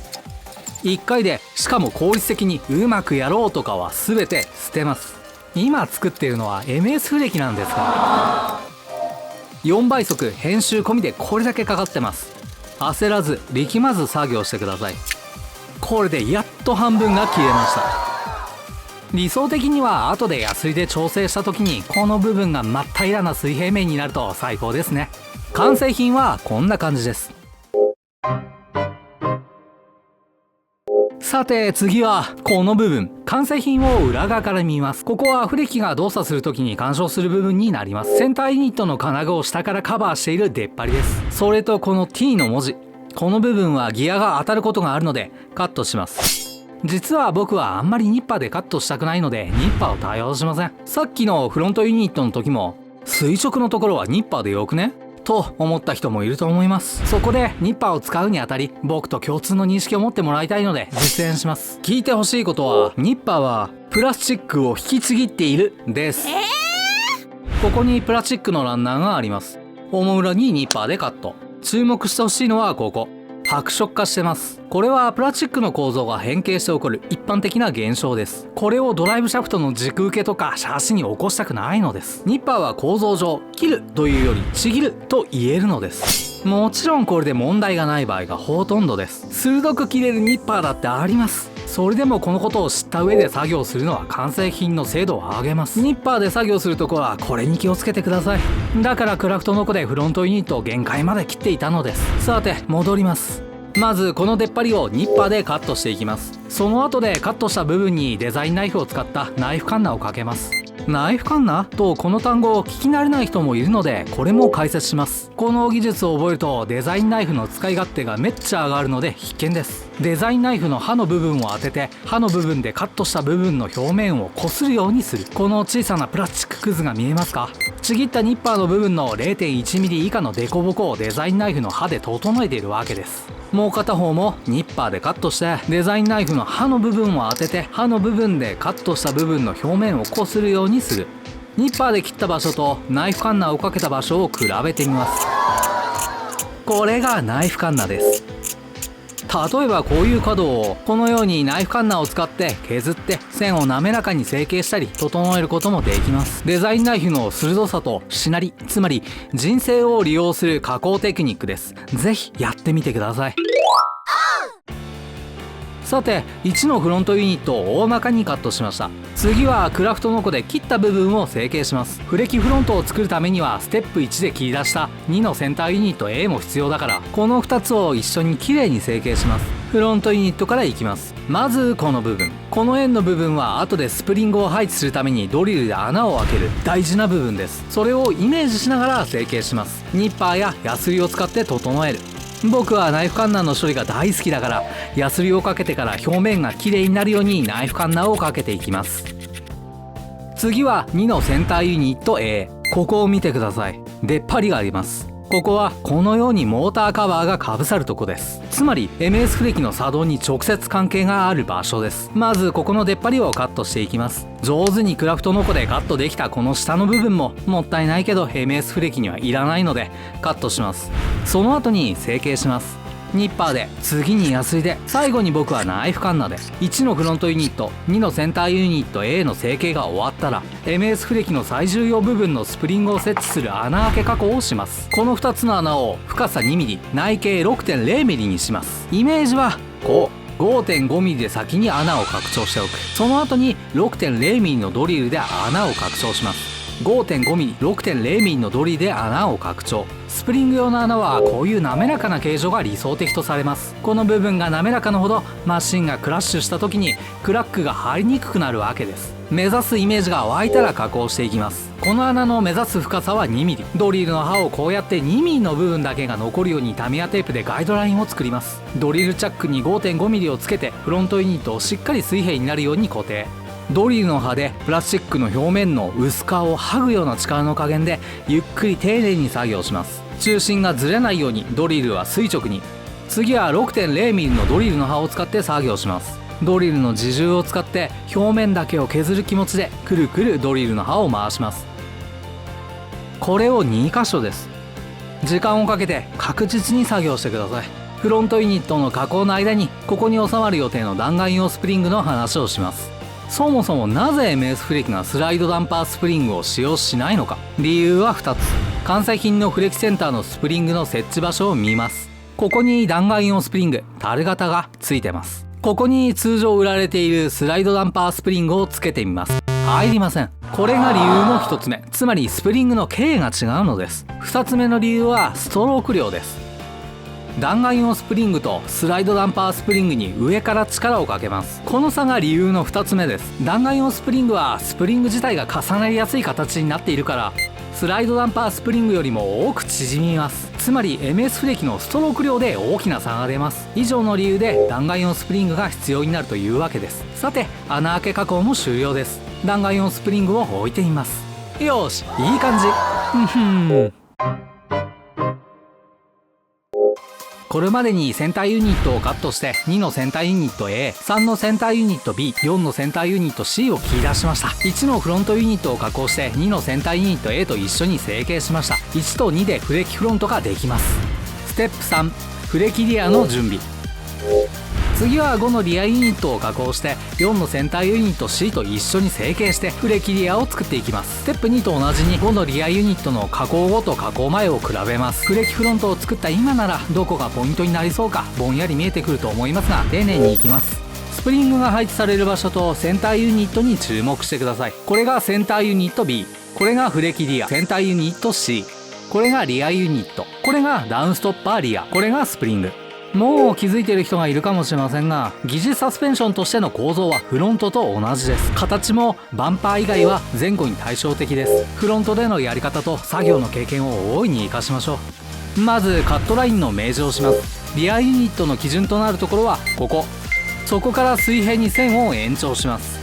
う。1回でしかも効率的にうまくやろうとかは全て捨てます。今作っているのは MS フレキなんですから4倍速編集込みでこれだけかかってます。焦らず力まず作業してください。これでやっと半分が切れました。理想的には後でヤスリで調整した時にこの部分が真っ平らな水平面になると最高ですね。完成品はこんな感じです。さて次はこの部分、完成品を裏側から見ます。ここはフレキが動作する時に干渉する部分になります。センターユニットの金具を下からカバーしている出っ張りです。それとこの T の文字、この部分はギアが当たることがあるのでカットします。実は僕はあんまりニッパーでカットしたくないのでニッパーを対応しません。さっきのフロントユニットの時も垂直のところはニッパーでよくねと思った人もいると思います。そこでニッパーを使うにあたり僕と共通の認識を持ってもらいたいので実演します。聞いてほしいことは、ニッパーはプラスチックを引きちぎっているです。ここにプラスチックのランナーがあります。表裏にニッパーでカット。注目してほしいのはここ、白色化してます。これはプラスチックの構造が変形して起こる一般的な現象です。これをドライブシャフトの軸受けとかシャシに起こしたくないのです。ニッパーは構造上切るというよりちぎると言えるのです。もちろんこれで問題がない場合がほとんどです。鋭く切れるニッパーだってあります。それでもこのことを知った上で作業するのは完成品の精度を上げます。ニッパーで作業するところはこれに気をつけてください。だからクラフトノコでフロントユニットを限界まで切っていたのです。さて戻ります。まずこの出っ張りをニッパーでカットしていきます。その後でカットした部分にデザインナイフを使ったナイフカンナをかけます。ナイフカンナとこの単語を聞き慣れない人もいるのでこれも解説します。この技術を覚えるとデザインナイフの使い勝手がめっちゃ上がるので必見です。デザインナイフの刃の部分を当てて刃の部分でカットした部分の表面を擦るようにする。この小さなプラスチックくずが見えますか？ちぎったニッパーの部分の 0.1mm 以下のデコボコをデザインナイフの刃で整えているわけです。もう片方もニッパーでカットしてデザインナイフの刃の部分を当てて刃の部分でカットした部分の表面を擦るようにする。ニッパーで切った場所とナイフカンナをかけた場所を比べてみます。これがナイフカンナです。例えばこういう角をこのようにナイフカンナを使って削って線を滑らかに成形したり整えることもできます。デザインナイフの鋭さとしなり、つまり人生を利用する加工テクニックです。ぜひやってみてください。さて1のフロントユニットを大まかにカットしました。次はクラフトノコで切った部分を成形します。フレキフロントを作るためにはステップ1で切り出した2のセンターユニット A も必要だからこの2つを一緒にきれいに成形します。フロントユニットからいきます。まずこの部分、この円の部分は後でスプリングを配置するためにドリルで穴を開ける大事な部分です。それをイメージしながら成形します。ニッパーやヤスリを使って整える。僕はナイフカンナの処理が大好きだからヤスリをかけてから表面がきれいになるようにナイフカンナをかけていきます。次は2のセンターユニット A、 ここを見てください。出っ張りがあります。ここはこのようにモーターカバーがかぶさるとこです。つまり MS フレキの作動に直接関係がある場所です。まずここの出っ張りをカットしていきます。上手にクラフトノコでカットできたこの下の部分ももったいないけど MS フレキにはいらないのでカットします。その後に成形します。ニッパーで、次にヤスリで、最後に僕はナイフカンナで1のフロントユニット2のセンターユニット A の成形が終わったら MS フレキの最重要部分のスプリングを設置する穴開け加工をします。この2つの穴を深さ 2mm 内径 6.0mm にします。イメージはこう 5.5mm で先に穴を拡張しておく。その後に 6.0mm のドリルで穴を拡張します。5.5mm、6.0mm のドリルで穴を拡張。スプリング用の穴はこういう滑らかな形状が理想的とされます。この部分が滑らかなほどマシンがクラッシュした時にクラックが入りにくくなるわけです。目指すイメージが湧いたら加工していきます。この穴の目指す深さは 2mm。 ドリルの刃をこうやって 2mm の部分だけが残るようにタミヤテープでガイドラインを作ります。ドリルチャックに 5.5mm をつけてフロントユニットをしっかり水平になるように固定。ドリルの刃でプラスチックの表面の薄皮を剥ぐような力の加減でゆっくり丁寧に作業します。中心がずれないようにドリルは垂直に。次は 6.0mm のドリルの刃を使って作業します。ドリルの自重を使って表面だけを削る気持ちでくるくるドリルの刃を回します。これを2箇所です。時間をかけて確実に作業してください。フロントユニットの加工の間にここに収まる予定の弾丸用スプリングの話をします。そもそもなぜ MS フレキがスライドダンパースプリングを使用しないのか。理由は2つ。完成品のフレキセンターのスプリングの設置場所を見ます。ここに弾丸用スプリング樽型がついてます。ここに通常売られているスライドダンパースプリングをつけてみます。入りません。これが理由の1つ目。つまりスプリングの径が違うのです。2つ目の理由はストローク量です。弾丸用スプリングとスライドダンパースプリングに上から力をかけます。この差が理由の2つ目です。弾丸用スプリングはスプリング自体が重なりやすい形になっているからスライドダンパースプリングよりも多く縮みます。つまり MS フレキのストローク量で大きな差が出ます。以上の理由で弾丸用スプリングが必要になるというわけです。さて穴開け加工も終了です。弾丸用スプリングを置いてみます。よし、いい感じ。これまでにセンターユニットをカットして2のセンターユニット A、 3のセンターユニット B、 4のセンターユニット C を切り出しました。1のフロントユニットを加工して2のセンターユニット A と一緒に成形しました。1と2でフレキフロントができます。ステップ3、フレキリアの準備。次は5のリアユニットを加工して4のセンターユニット C と一緒に成形してフレキリアを作っていきます。ステップ2と同じに5のリアユニットの加工後と加工前を比べます。フレキフロントを作った今ならどこがポイントになりそうかぼんやり見えてくると思いますが、丁寧にいきます。スプリングが配置される場所とセンターユニットに注目してください。これがセンターユニット B、 これがフレキリア、センターユニット C、 これがリアユニット、これがダウンストッパーリア、これがスプリング。もう気づいている人がいるかもしれませんが、疑似サスペンションとしての構造はフロントと同じです。形もバンパー以外は前後に対照的です。フロントでのやり方と作業の経験を大いに活かしましょう。まずカットラインの明示をします。リアユニットの基準となるところはここ。そこから水平に線を延長します。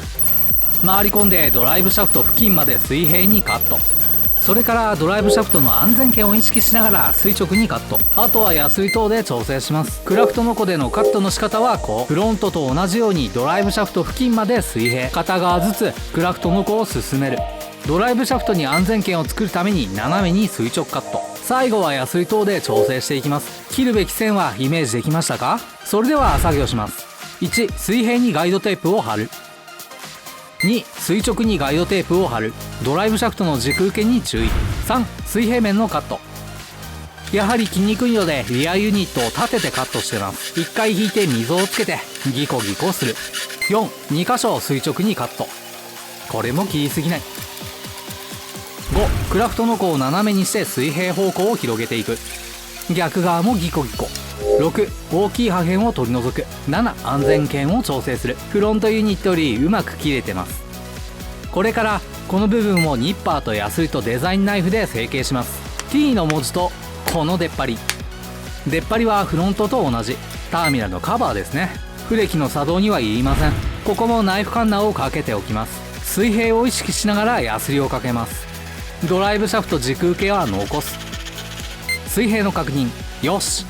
回り込んでドライブシャフト付近まで水平にカット。それからドライブシャフトの安全圏を意識しながら垂直にカット。あとはヤスリ等で調整します。クラフトノコでのカットの仕方はこう。フロントと同じようにドライブシャフト付近まで水平、片側ずつクラフトノコを進める。ドライブシャフトに安全圏を作るために斜めに垂直カット。最後はヤスリ等で調整していきます。切るべき線はイメージできましたか？それでは作業します。1、水平にガイドテープを貼る。2、垂直にガイドテープを貼る。ドライブシャフトの軸受けに注意。3、水平面のカット。やはり切りにくいのでリアユニットを立ててカットしてます。1回引いて溝をつけてギコギコする。4、2箇所垂直にカット。これも切りすぎない。5、クラフトノコを斜めにして水平方向を広げていく。逆側もギコギコ。6、大きい破片を取り除く。7、安全圏を調整する。フロントユニットよりうまく切れてます。これからこの部分をニッパーとヤスリとデザインナイフで成形します。 T の文字とこの出っ張り。出っ張りはフロントと同じターミナルのカバーですね。フレキの作動にはいりません。ここもナイフカンナーをかけておきます。水平を意識しながらヤスリをかけます。ドライブシャフト軸受けは残す。水平の確認。よし。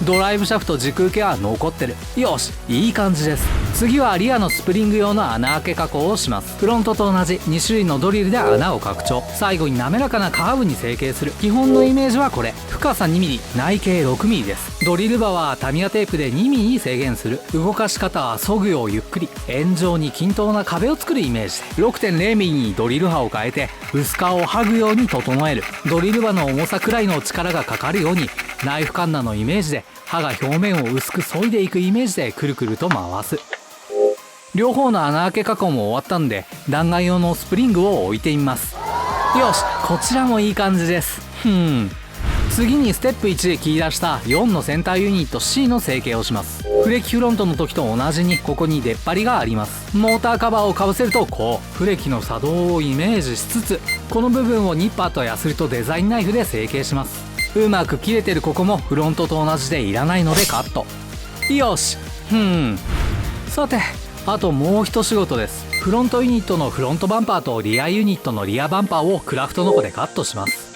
ドライブシャフト軸受けは残ってる。よし、いい感じです。次はリアのスプリング用の穴開け加工をします。フロントと同じ2種類のドリルで穴を拡張。最後に滑らかなカーブに成形する。基本のイメージはこれ。深さ 2mm、 内径 6mm です。ドリル刃はタミヤテープで 2mm に制限する。動かし方は削ぐようゆっくり、円状に均等な壁を作るイメージで 6.0mm にドリル刃を変えて薄皮を剥ぐように整える。ドリル刃の重さくらいの力がかかるようにナイフカンナのイメージで刃が表面を薄く削いでいくイメージでくるくると回す。両方の穴開け加工も終わったんで弾丸用のスプリングを置いてみます。よし、こちらもいい感じです。次にステップ1で切り出した4のセンターユニット C の成形をします。フレキフロントの時と同じにここに出っ張りがあります。モーターカバーをかぶせるとこうフレキの作動をイメージしつつこの部分をニッパーとヤスリとデザインナイフで成形します。うまく切れてるここもフロントと同じでいらないのでカット。よし。さてあともう一仕事です。フロントユニットのフロントバンパーとリアユニットのリアバンパーをクラフトノコでカットします。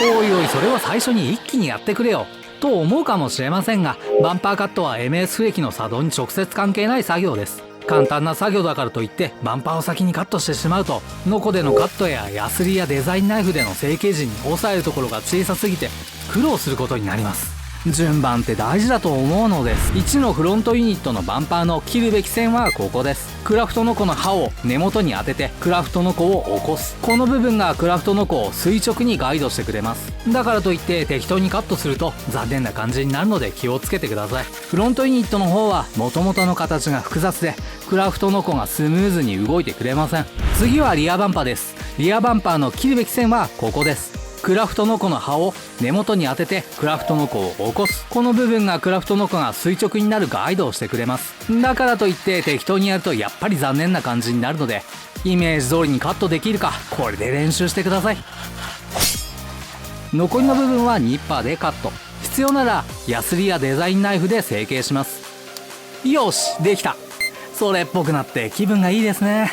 おいおい、それは最初に一気にやってくれよと思うかもしれませんが、バンパーカットは MS フレキの作動に直接関係ない作業です。簡単な作業だからといってバンパーを先にカットしてしまうとノコでのカットやヤスリやデザインナイフでの成形時に押さえるところが小さすぎて苦労することになります。順番って大事だと思うのです。1のフロントユニットのバンパーの切るべき線はここです。クラフトノコの刃を根元に当ててクラフトノコを起こす。この部分がクラフトノコを垂直にガイドしてくれます。だからといって適当にカットすると残念な感じになるので気をつけてください。フロントユニットの方は元々の形が複雑でクラフトノコがスムーズに動いてくれません。次はリアバンパーです。リアバンパーの切るべき線はここです。クラフトノコの刃を根元に当ててクラフトノコを起こす。この部分がクラフトノコが垂直になるガイドをしてくれます。だからといって適当にやるとやっぱり残念な感じになるのでイメージ通りにカットできるかこれで練習してください。残りの部分はニッパーでカット。必要ならヤスリやデザインナイフで成形します。よし、できた。それっぽくなって気分がいいですね。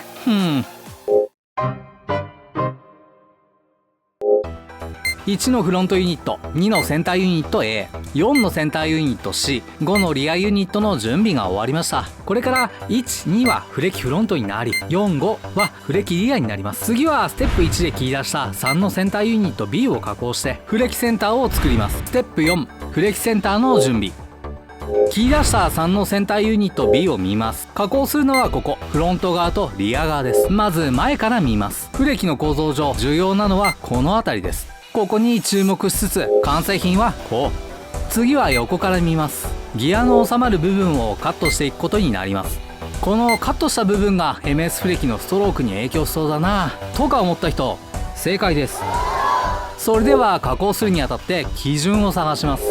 1のフロントユニット、2のセンターユニット A、4のセンターユニット C、5のリアユニットの準備が終わりました。これから1、2はフレキフロントになり、4、5はフレキリアになります。次はステップ1で切り出した3のセンターユニット B を加工してフレキセンターを作ります。ステップ4、フレキセンターの準備。切り出した3のセンターユニット B を見ます。加工するのはここ、フロント側とリア側です。まず前から見ます。フレキの構造上重要なのはこの辺りです。ここに注目しつつ、完成品はこう。次は横から見ます。ギアの収まる部分をカットしていくことになります。このカットした部分が MS フレキのストロークに影響しそうだなとか思った人、正解です。それでは加工するにあたって基準を探します。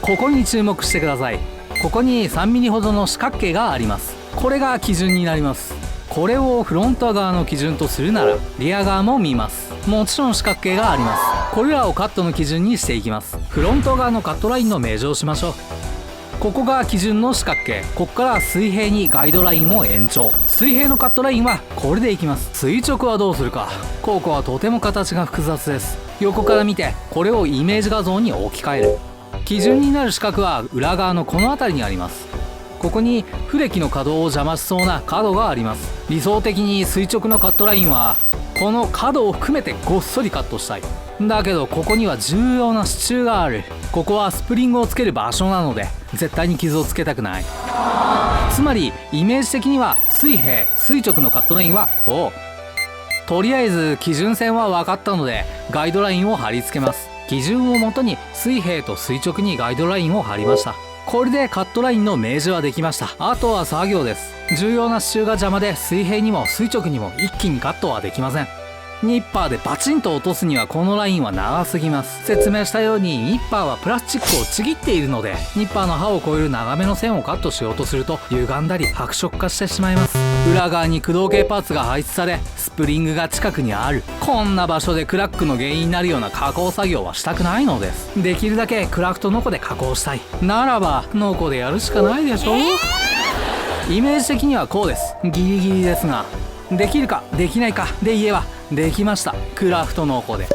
ここに注目してください。ここに 3mm ほどの四角形があります。これが基準になります。これをフロント側の基準とするならリア側も見ます。もちろん四角形があります。これらをカットの基準にしていきます。フロント側のカットラインの明示をしましょう。ここが基準の四角形。ここから水平にガイドラインを延長。水平のカットラインはこれでいきます。垂直はどうするか。ここはとても形が複雑です。横から見てこれをイメージ画像に置き換える。基準になる四角は裏側のこの辺りにあります。ここにフレキの可動を邪魔しそうな角があります。理想的に垂直のカットラインはこの角を含めてごっそりカットしたい。だけどここには重要な支柱がある。ここはスプリングをつける場所なので絶対に傷をつけたくない。つまりイメージ的には水平垂直のカットラインはこう。とりあえず基準線は分かったのでガイドラインを貼り付けます。基準をもとに水平と垂直にガイドラインを貼りました。これでカットラインの明示はできました。あとは作業です。重要な支柱が邪魔で水平にも垂直にも一気にカットはできません。ニッパーでバチンと落とすにはこのラインは長すぎます。説明したようにニッパーはプラスチックをちぎっているのでニッパーの刃を越える長めの線をカットしようとすると歪んだり白色化してしまいます。裏側に駆動系パーツが配置されスプリングが近くにある。こんな場所でクラックの原因になるような加工作業はしたくないのです。できるだけクラフトノコで加工したいならばノコでやるしかないでしょ。イメージ的にはこうです。ギリギリですができるかできないかで言えばできました。クラフトノコで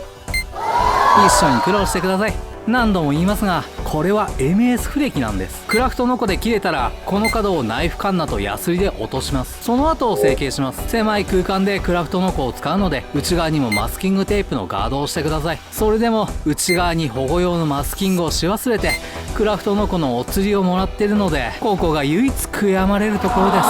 一緒に苦労してください。何度も言いますがこれは MS フレキなんです。クラフトノコで切れたらこの角をナイフカンナとヤスリで落とします。その後を成形します。狭い空間でクラフトノコを使うので内側にもマスキングテープのガードをしてください。それでも内側に保護用のマスキングをし忘れてクラフトノコのお釣りをもらってるのでここが唯一悔やまれるところです。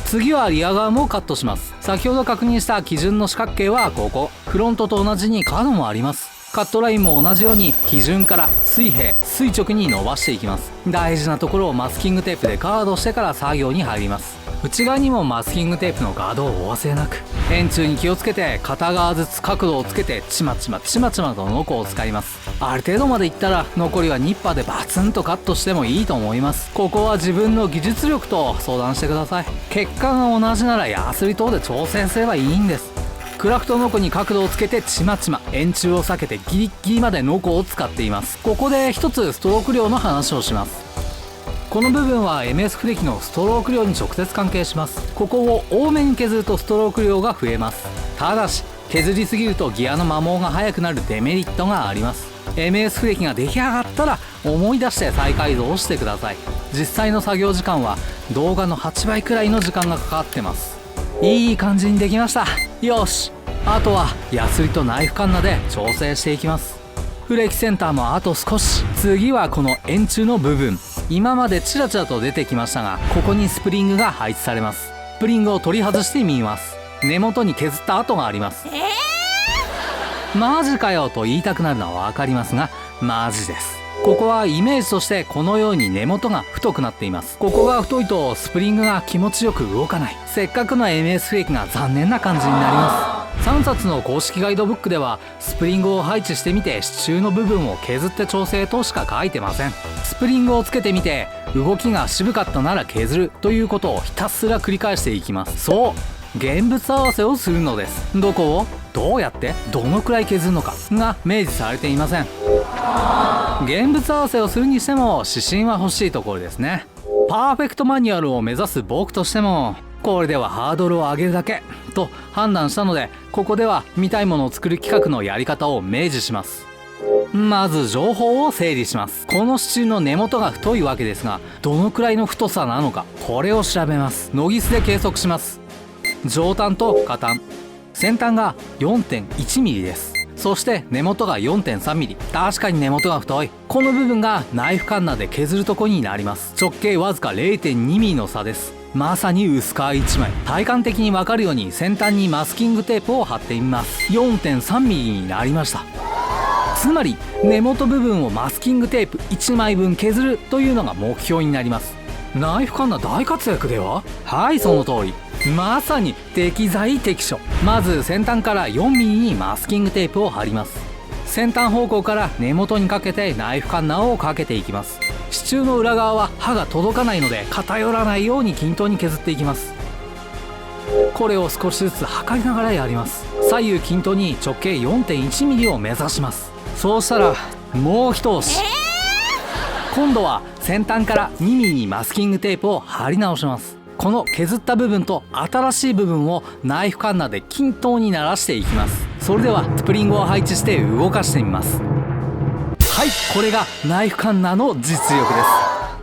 次はリア側もカットします。先ほど確認した基準の四角形はここ。フロントと同じに角もあります。カットラインも同じように基準から水平垂直に伸ばしていきます。大事なところをマスキングテープでガードしてから作業に入ります。内側にもマスキングテープのガードをお忘れなく。円柱に気をつけて片側ずつ角度をつけてちまちまとノコを使います。ある程度までいったら残りはニッパーでバツンとカットしてもいいと思います。ここは自分の技術力と相談してください。血管が同じならヤスリ等で調整すればいいんです。クラフトノコに角度をつけてちまちま円柱を避けてギリギリまでノコを使っています。ここで一つストローク量の話をします。この部分は MS フレキのストローク量に直接関係します。ここを多めに削るとストローク量が増えます。ただし削りすぎるとギアの摩耗が速くなるデメリットがあります。 MS フレキが出来上がったら思い出して再改造をしてください。実際の作業時間は動画の8倍くらいの時間がかかってます。いい感じにできました。よし、あとはヤスリとナイフカンナで調整していきます。フレキセンターもあと少し。次はこの円柱の部分。今までチラチラと出てきましたがここにスプリングが配置されます。スプリングを取り外してみます。根元に削った跡があります。マジかよと言いたくなるのは分かりますがマジです。ここはイメージとしてこのように根元が太くなっています。ここが太いとスプリングが気持ちよく動かない。せっかくの MS フレキが残念な感じになります。3冊の公式ガイドブックではスプリングを配置してみて支柱の部分を削って調整としか書いてません。スプリングをつけてみて動きが渋かったなら削るということをひたすら繰り返していきます。そう現物合わせをするのです。どこをどうやってどのくらい削るのかが明示されていません。現物合わせをするにしても指針は欲しいところですね。パーフェクトマニュアルを目指す僕としてもこれではハードルを上げるだけと判断したので、ここでは見たいものを作る企画のやり方を明示します。まず情報を整理します。この支柱の根元が太いわけですが、どのくらいの太さなのか、これを調べます。ノギスで計測します。上端と下端、先端が 4.1 ミリです。そして根元が 4.3 ミリ。確かに根元が太い。この部分がナイフカンナで削るとこになります。直径わずか 0.2 ミリの差です。まさに薄皮一枚。体感的にわかるように先端にマスキングテープを貼ってみます。 4.3 ミリになりました。つまり根元部分をマスキングテープ1枚分削るというのが目標になります。ナイフカンナ大活躍では？はい、その通り。まさに適材適所。まず先端から4ミリにマスキングテープを貼ります。先端方向から根元にかけてナイフカンナをかけていきます。支柱の裏側は刃が届かないので偏らないように均等に削っていきます。これを少しずつ測りながらやります。左右均等に直径 4.1 ミリを目指します。そうしたらもう一押し、今度は先端から2ミリにマスキングテープを貼り直します。この削った部分と新しい部分をナイフカンナで均等にならしていきます。それではスプリングを配置して動かしてみます。はい、これがナイフカンナの実力です。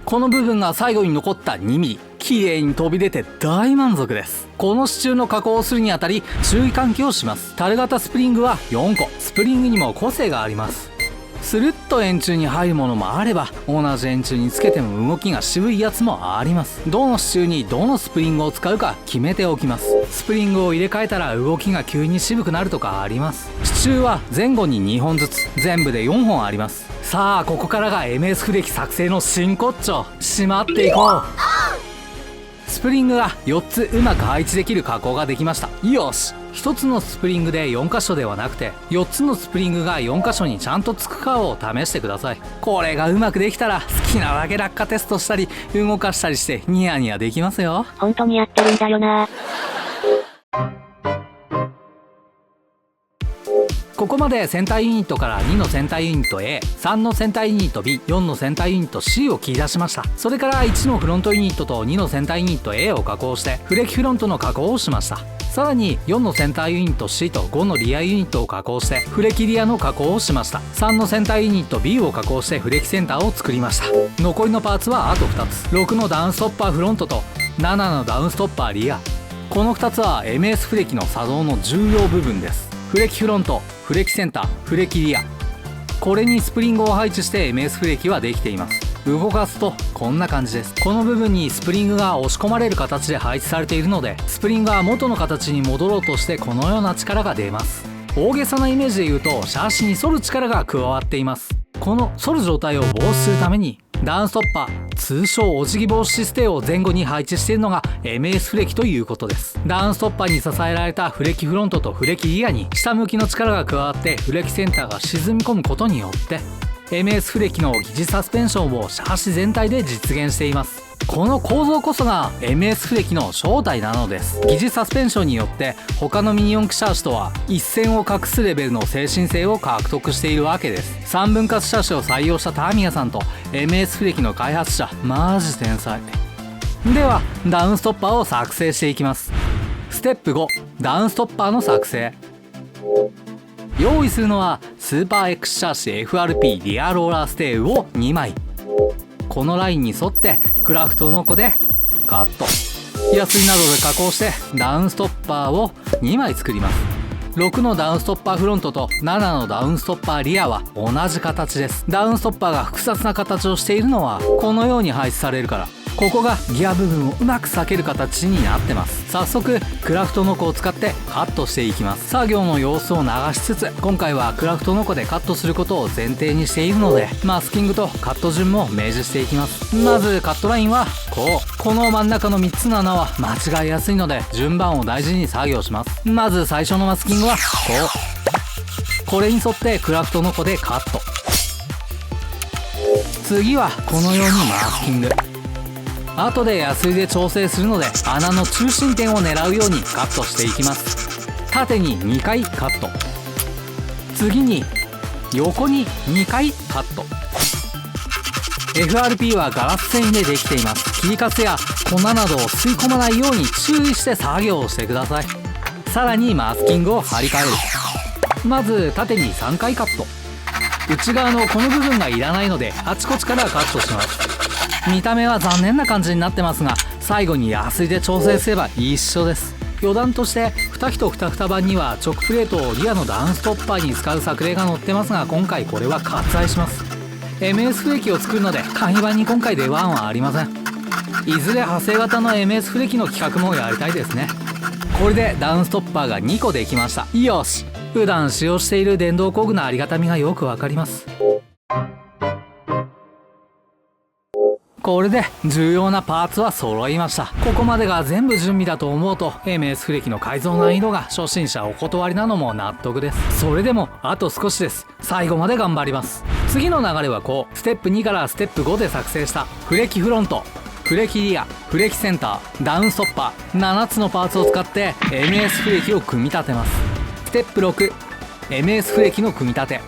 この部分が最後に残った2ミリ、綺麗に飛び出て大満足です。この支柱の加工をするにあたり注意喚起をします。樽型スプリングは4個。スプリングにも個性があります。スルッと円柱に入るものもあれば、同じ円柱につけても動きが渋いやつもあります。どの支柱にどのスプリングを使うか決めておきます。スプリングを入れ替えたら動きが急に渋くなるとかあります。支柱は前後に2本ずつ、全部で4本あります。さあ、ここからが MS フレキ作成の真骨頂。しまっていこう。スプリングが4つうまく配置できる加工ができました。よし、1つのスプリングで4箇所ではなくて4つのスプリングが4箇所にちゃんとつくかを試してください。これがうまくできたら好きなだけ落下テストしたり動かしたりしてニヤニヤできますよ。本当にやってるんだよな。ここまでセンターユニットから2のセンターユニット A、3のセンターユニット B、4のセンターユニット C を切り出しました。それから1のフロントユニットと2のセンターユニット A を加工してフレキフロントの加工をしました。さらに4のセンターユニット C と5のリアユニットを加工してフレキリアの加工をしました。3のセンターユニット B を加工してフレキセンターを作りました。残りのパーツはあと2つ。6のダウンストッパーフロントと7のダウンストッパーリア。この2つは MS フレキの作動の重要部分です。フレキフロント、フレキセンター、フレキリア。これにスプリングを配置して MS フレキはできています。動かすとこんな感じです。この部分にスプリングが押し込まれる形で配置されているので、スプリングが元の形に戻ろうとしてこのような力が出ます。大げさなイメージで言うとシャーシに反る力が加わっています。この反る状態を防止するためにダウンストッパー、通称お辞儀防止ステーを前後に配置しているのが MS フレキということです。ダウンストッパーに支えられたフレキフロントとフレキリアに下向きの力が加わってフレキセンターが沈み込むことによって MS フレキの疑似サスペンションをシャーシ全体で実現しています。この構造こそが MS フレキの正体なのです。疑似サスペンションによって他のミニ四駆シャーシとは一線を画すレベルの精神性を獲得しているわけです。3分割シャーシを採用したタミヤさんと MS フレキの開発者、マジ天才。ではダウンストッパーを作成していきます。ステップ5、ダウンストッパーの作成。用意するのはスーパー X シャーシ FRP リアローラーステールを2枚。このラインに沿ってクラフトノコでカット、ヤスリなどで加工してダウンストッパーを2枚作ります。6のダウンストッパーフロントと7のダウンストッパーリアは同じ形です。ダウンストッパーが複雑な形をしているのはこのように配置されるから。ここがギア部分をうまく避ける形になってます。早速クラフトノコを使ってカットしていきます。作業の様子を流しつつ今回はクラフトノコでカットすることを前提にしているのでマスキングとカット順も明示していきます。まずカットラインはこの真ん中の3つの穴は間違いやすいので順番を大事に作業します。まず最初のマスキングはこれに沿ってクラフトノコでカット。次はこのようにマスキング。後でヤスリで調整するので穴の中心点を狙うようにカットしていきます。縦に2回カット、次に横に2回カット。 FRP はガラス繊維でできています。切りカスや粉などを吸い込まないように注意して作業をしてください。さらにマスキングを貼り替える。まず縦に3回カット。内側のこの部分がいらないのであちこちからカットします。見た目は残念な感じになってますが、最後にヤスリで調整すれば一緒です。余談として2人と2版には直プレートをリアのダウンストッパーに使う作例が載ってますが、今回これは割愛します。 MS フレキを作るので簡易版に今回出番はありません。いずれ派生型の MS フレキの企画もやりたいですね。これでダウンストッパーが2個できました。よし、普段使用している電動工具のありがたみがよくわかります。これで重要なパーツは揃いました。ここまでが全部準備だと思うと MS フレキの改造難易度が初心者お断りなのも納得です。それでもあと少しです。最後まで頑張ります。次の流れはこう、ステップ2からステップ5で作成したフレキフロント、フレキリア、フレキセンター、ダウンストッパー7つのパーツを使って MS フレキを組み立てます。ステップ6、 MS フレキの組み立て。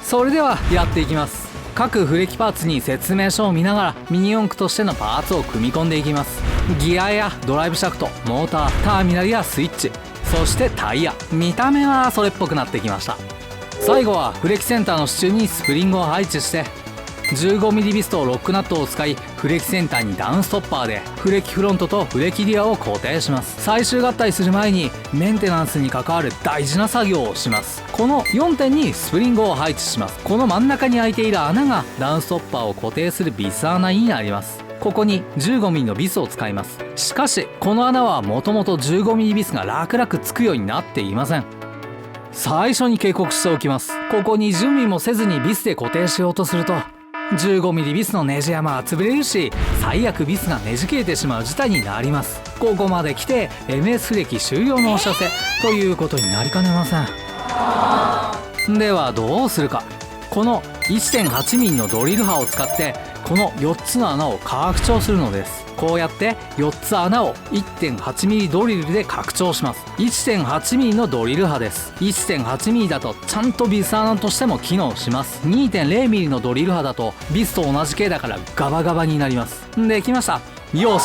それではやっていきます。各フレキパーツに説明書を見ながらミニ四駆としてのパーツを組み込んでいきます。ギアやドライブシャフト、モーター、ターミナルやスイッチ、そしてタイヤ。見た目はそれっぽくなってきました。最後はフレキセンターの支柱にスプリングを配置して 15mm ビスとロックナットを使い、フレキセンターにダウンストッパーでフレキフロントとフレキリアを固定します。最終合体する前にメンテナンスに関わる大事な作業をします。この4点にスプリングを配置します。この真ん中に開いている穴がダウンストッパーを固定するビス穴になります。ここに 15mm のビスを使います。しかしこの穴はもともと 15mm ビスが楽々つくようになっていません。最初に警告しておきます。ここに準備もせずにビスで固定しようとすると 15mm ビスのネジ山は潰れるし、最悪ビスがねじ切れてしまう事態になります。ここまで来て MS フレキ終了のお知らせということになりかねません。ではどうするか。この 1.8mm のドリル刃を使ってこの4つの穴を拡張するのです。こうやって4つ穴を 1.8mm ドリルで拡張します。 1.8mm のドリル刃です。 1.8mm だとちゃんとビス穴としても機能します。 2.0mm のドリル刃だとビスと同じ径だからガバガバになります。できました。よし、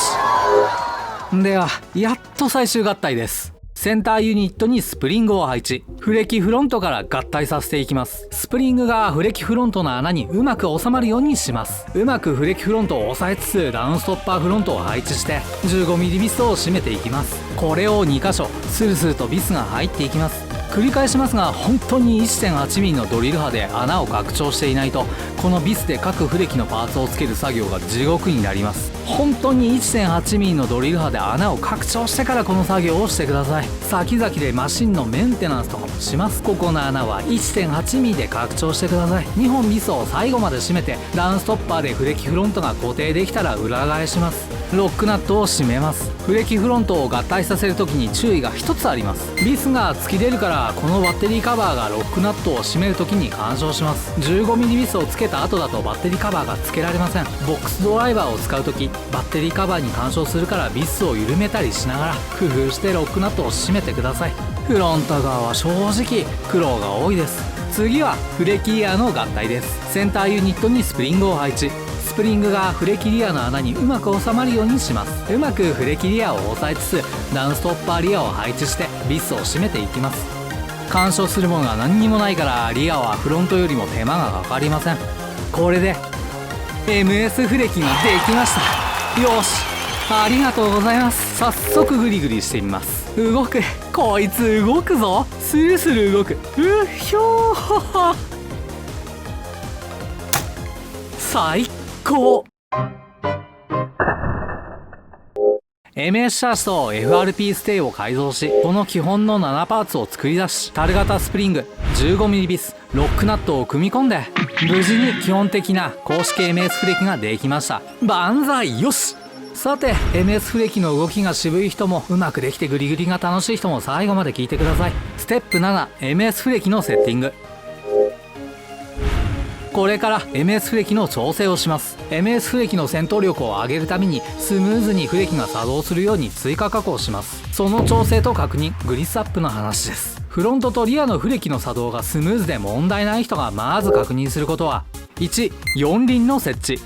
ではやっと最終合体です。センターユニットにスプリングを配置、フレキフロントから合体させていきます。スプリングがフレキフロントの穴にうまく収まるようにします。うまくフレキフロントを押さえつつダウンストッパーフロントを配置して 15mm ビスを締めていきます。これを2箇所スルスルとビスが入っていきます。繰り返しますが、本当に 1.8mm のドリル刃で穴を拡張していないとこのビスで各フレキのパーツをつける作業が地獄になります。本当に 1.8mm のドリル刃で穴を拡張してからこの作業をしてください。先々でマシンのメンテナンスとかもします。ここの穴は 1.8mm で拡張してください。2本ビスを最後まで締めてダウンストッパーでフレキフロントが固定できたら裏返します。ロックナットを締めます。フレキフロントを合体させるときに注意が一つあります。ビスが突き出るからこのバッテリーカバーがロックナットを締めるときに干渉します。 15mm ビスをつけた後だとバッテリーカバーがつけられません。ボックスドライバーを使うときバッテリーカバーに干渉するからビスを緩めたりしながら工夫してロックナットを締めてください。フロント側は正直苦労が多いです。次はフレキリアの合体です。センターユニットにスプリングを配置、スプリングがフレキリアの穴にうまく収まるようにします。うまくフレキリアを押さえつつダウンストッパーリアを配置してビスを締めていきます。干渉するものが何にもないからリアはフロントよりも手間がかかりません。これで MS フレキができました。よし、ありがとうございます。早速グリグリしてみます。動く、こいつ動くぞ。スルスル動く。うっひょー最高。 MS シャーシと FRP ステイを改造し、この基本の7パーツを作り出し、樽型スプリング、15mm ビス、ロックナットを組み込んで無事に基本的な公式 MS フレキができました。万歳。よし。さて MS フレキの動きが渋い人もうまくできてグリグリが楽しい人も最後まで聞いてください。ステップ 7MS フレキのセッティング。これから MS フレキの調整をします。 MS フレキの戦闘力を上げるためにスムーズにフレキが作動するように追加加工します。その調整と確認、グリスアップの話です。フロントとリアのフレキの作動がスムーズで問題ない人がまず確認することは、1、四輪の設置。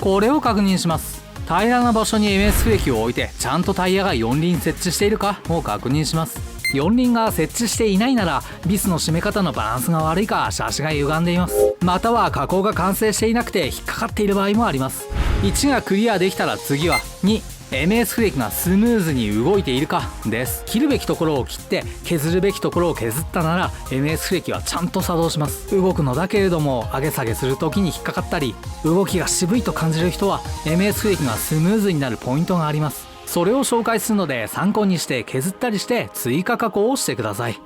これを確認します。平らな場所に MS フレキを置いて、ちゃんとタイヤが4輪設置しているかを確認します。4輪が設置していないなら、ビスの締め方のバランスが悪いか、シャシが歪んでいます。または加工が完成していなくて引っかかっている場合もあります。1がクリアできたら次は2、MS フレキがスムーズに動いているかです。切るべきところを切って削るべきところを削ったなら MS フレキはちゃんと作動します。動くのだけれども上げ下げする時に引っかかったり、動きが渋いと感じる人は MS フレキがスムーズになるポイントがあります。それを紹介するので参考にして削ったりして追加加工をしてください。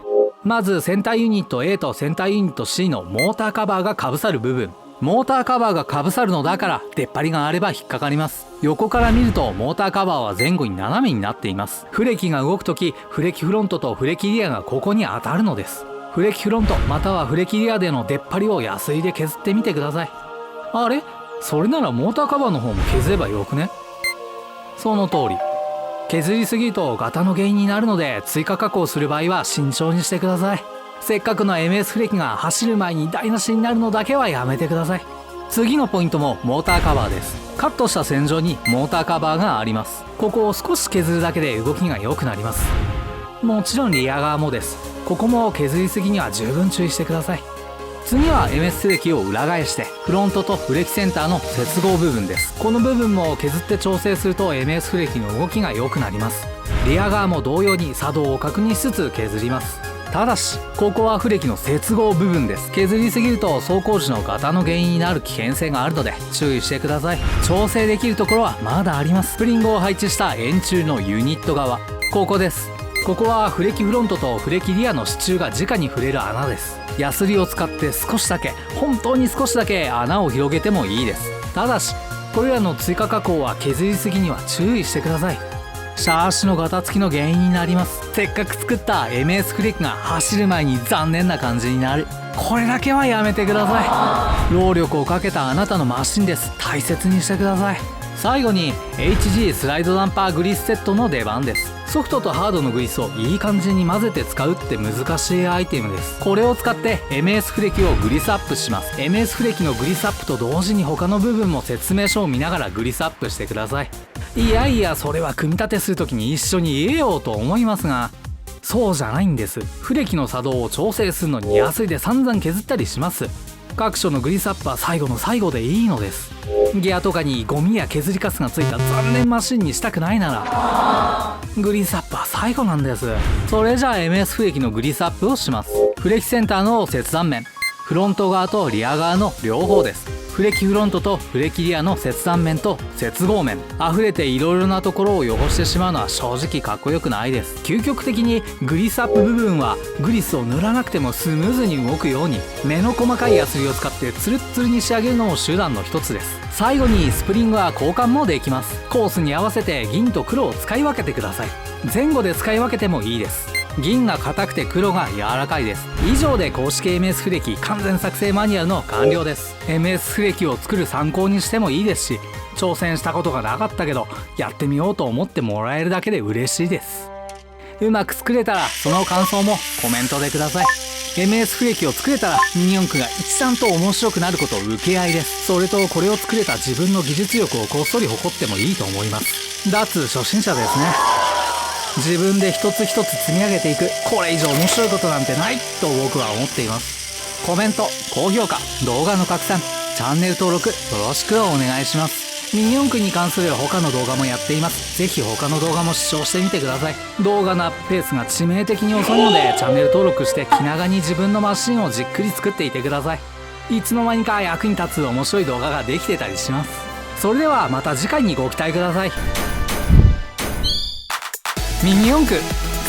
まずセンターユニット A とセンターユニット C のモーターカバーがかぶさる部分。モーターカバーがかぶさるのだから出っ張りがあれば引っかかります。横から見るとモーターカバーは前後に斜めになっています。フレキが動くとき、フレキフロントとフレキリアがここに当たるのです。フレキフロントまたはフレキリアでの出っ張りをヤスリで削ってみてください。あれ、それならモーターカバーの方も削ればよくね。その通り。削りすぎるとガタの原因になるので、追加加工する場合は慎重にしてください。せっかくの MS フレキが走る前に台無しになるのだけはやめてください。次のポイントもモーターカバーです。カットした線上にモーターカバーがあります。ここを少し削るだけで動きが良くなります。もちろんリア側もです。ここも削りすぎには十分注意してください。次は MS フレキを裏返してフロントとフレキセンターの接合部分です。この部分も削って調整すると MS フレキの動きが良くなります。リア側も同様に作動を確認しつつ削ります。ただしここはフレキの接合部分です。削りすぎると走行時のガタの原因になる危険性があるので注意してください。調整できるところはまだあります。スプリングを配置した円柱のユニット側、ここです。ここはフレキフロントとフレキリアの支柱が直に触れる穴です。ヤスリを使って少しだけ、本当に少しだけ穴を広げてもいいです。ただしこれらの追加加工は削りすぎには注意してください。シャーシのガタつきの原因になります。せっかく作った MS フレキが走る前に残念な感じになる。これだけはやめてください。労力をかけたあなたのマシンです。大切にしてください。最後に HG スライドダンパーグリスセットの出番です。ソフトとハードのグリスをいい感じに混ぜて使うって難しいアイテムです。これを使って MS フレキをグリスアップします。 MS フレキのグリスアップと同時に他の部分も説明書を見ながらグリスアップしてください。いやいや、それは組み立てする時に一緒に入れようと思いますが、そうじゃないんです。フレキの作動を調整するのにヤスリで散々削ったりします。各所のグリスアップは最後の最後でいいのです。ギアとかにゴミや削りカスがついた残念マシンにしたくないならグリスアップは最後なんです。それじゃあ MS フレキのグリスアップをします。フレキセンターの切断面、フロント側とリア側の両方です。フレキフロントとフレキリアの切断面と接合面、溢れていろいろなところを汚してしまうのは正直かっこよくないです。究極的にグリスアップ部分はグリスを塗らなくてもスムーズに動くように目の細かいヤスリを使ってツルッツルに仕上げるのも手段の一つです。最後にスプリングは交換もできます。コースに合わせて銀と黒を使い分けてください。前後で使い分けてもいいです。銀が硬くて黒が柔らかいです。以上で公式 MS フレキ完全作成マニュアルの完了です。 MS フレキを作る参考にしてもいいですし、挑戦したことがなかったけどやってみようと思ってもらえるだけで嬉しいです。うまく作れたらその感想もコメントでください。 MS フレキを作れたらミニ四駆が一段と面白くなること受け合いです。それとこれを作れた自分の技術力をこっそり誇ってもいいと思います。脱初心者ですね。自分で一つ一つ積み上げていく、これ以上面白いことなんてないと僕は思っています。コメント、高評価、動画の拡散、チャンネル登録よろしくお願いします。ミニ四駆に関する他の動画もやっています。ぜひ他の動画も視聴してみてください。動画のアップペースが致命的に遅いのでチャンネル登録して気長に自分のマシンをじっくり作っていてください。いつの間にか役に立つ面白い動画ができてたりします。それではまた次回にご期待ください。ミニ四駆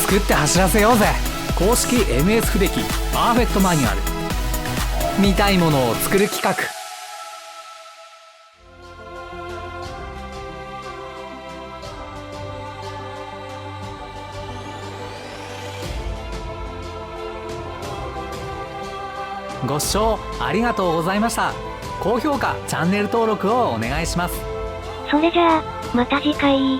作って走らせようぜ。公式 MS フレキパーフェクトマニュアル。見たいものを作る企画。ご視聴ありがとうございました。高評価、チャンネル登録をお願いします。それじゃあまた次回。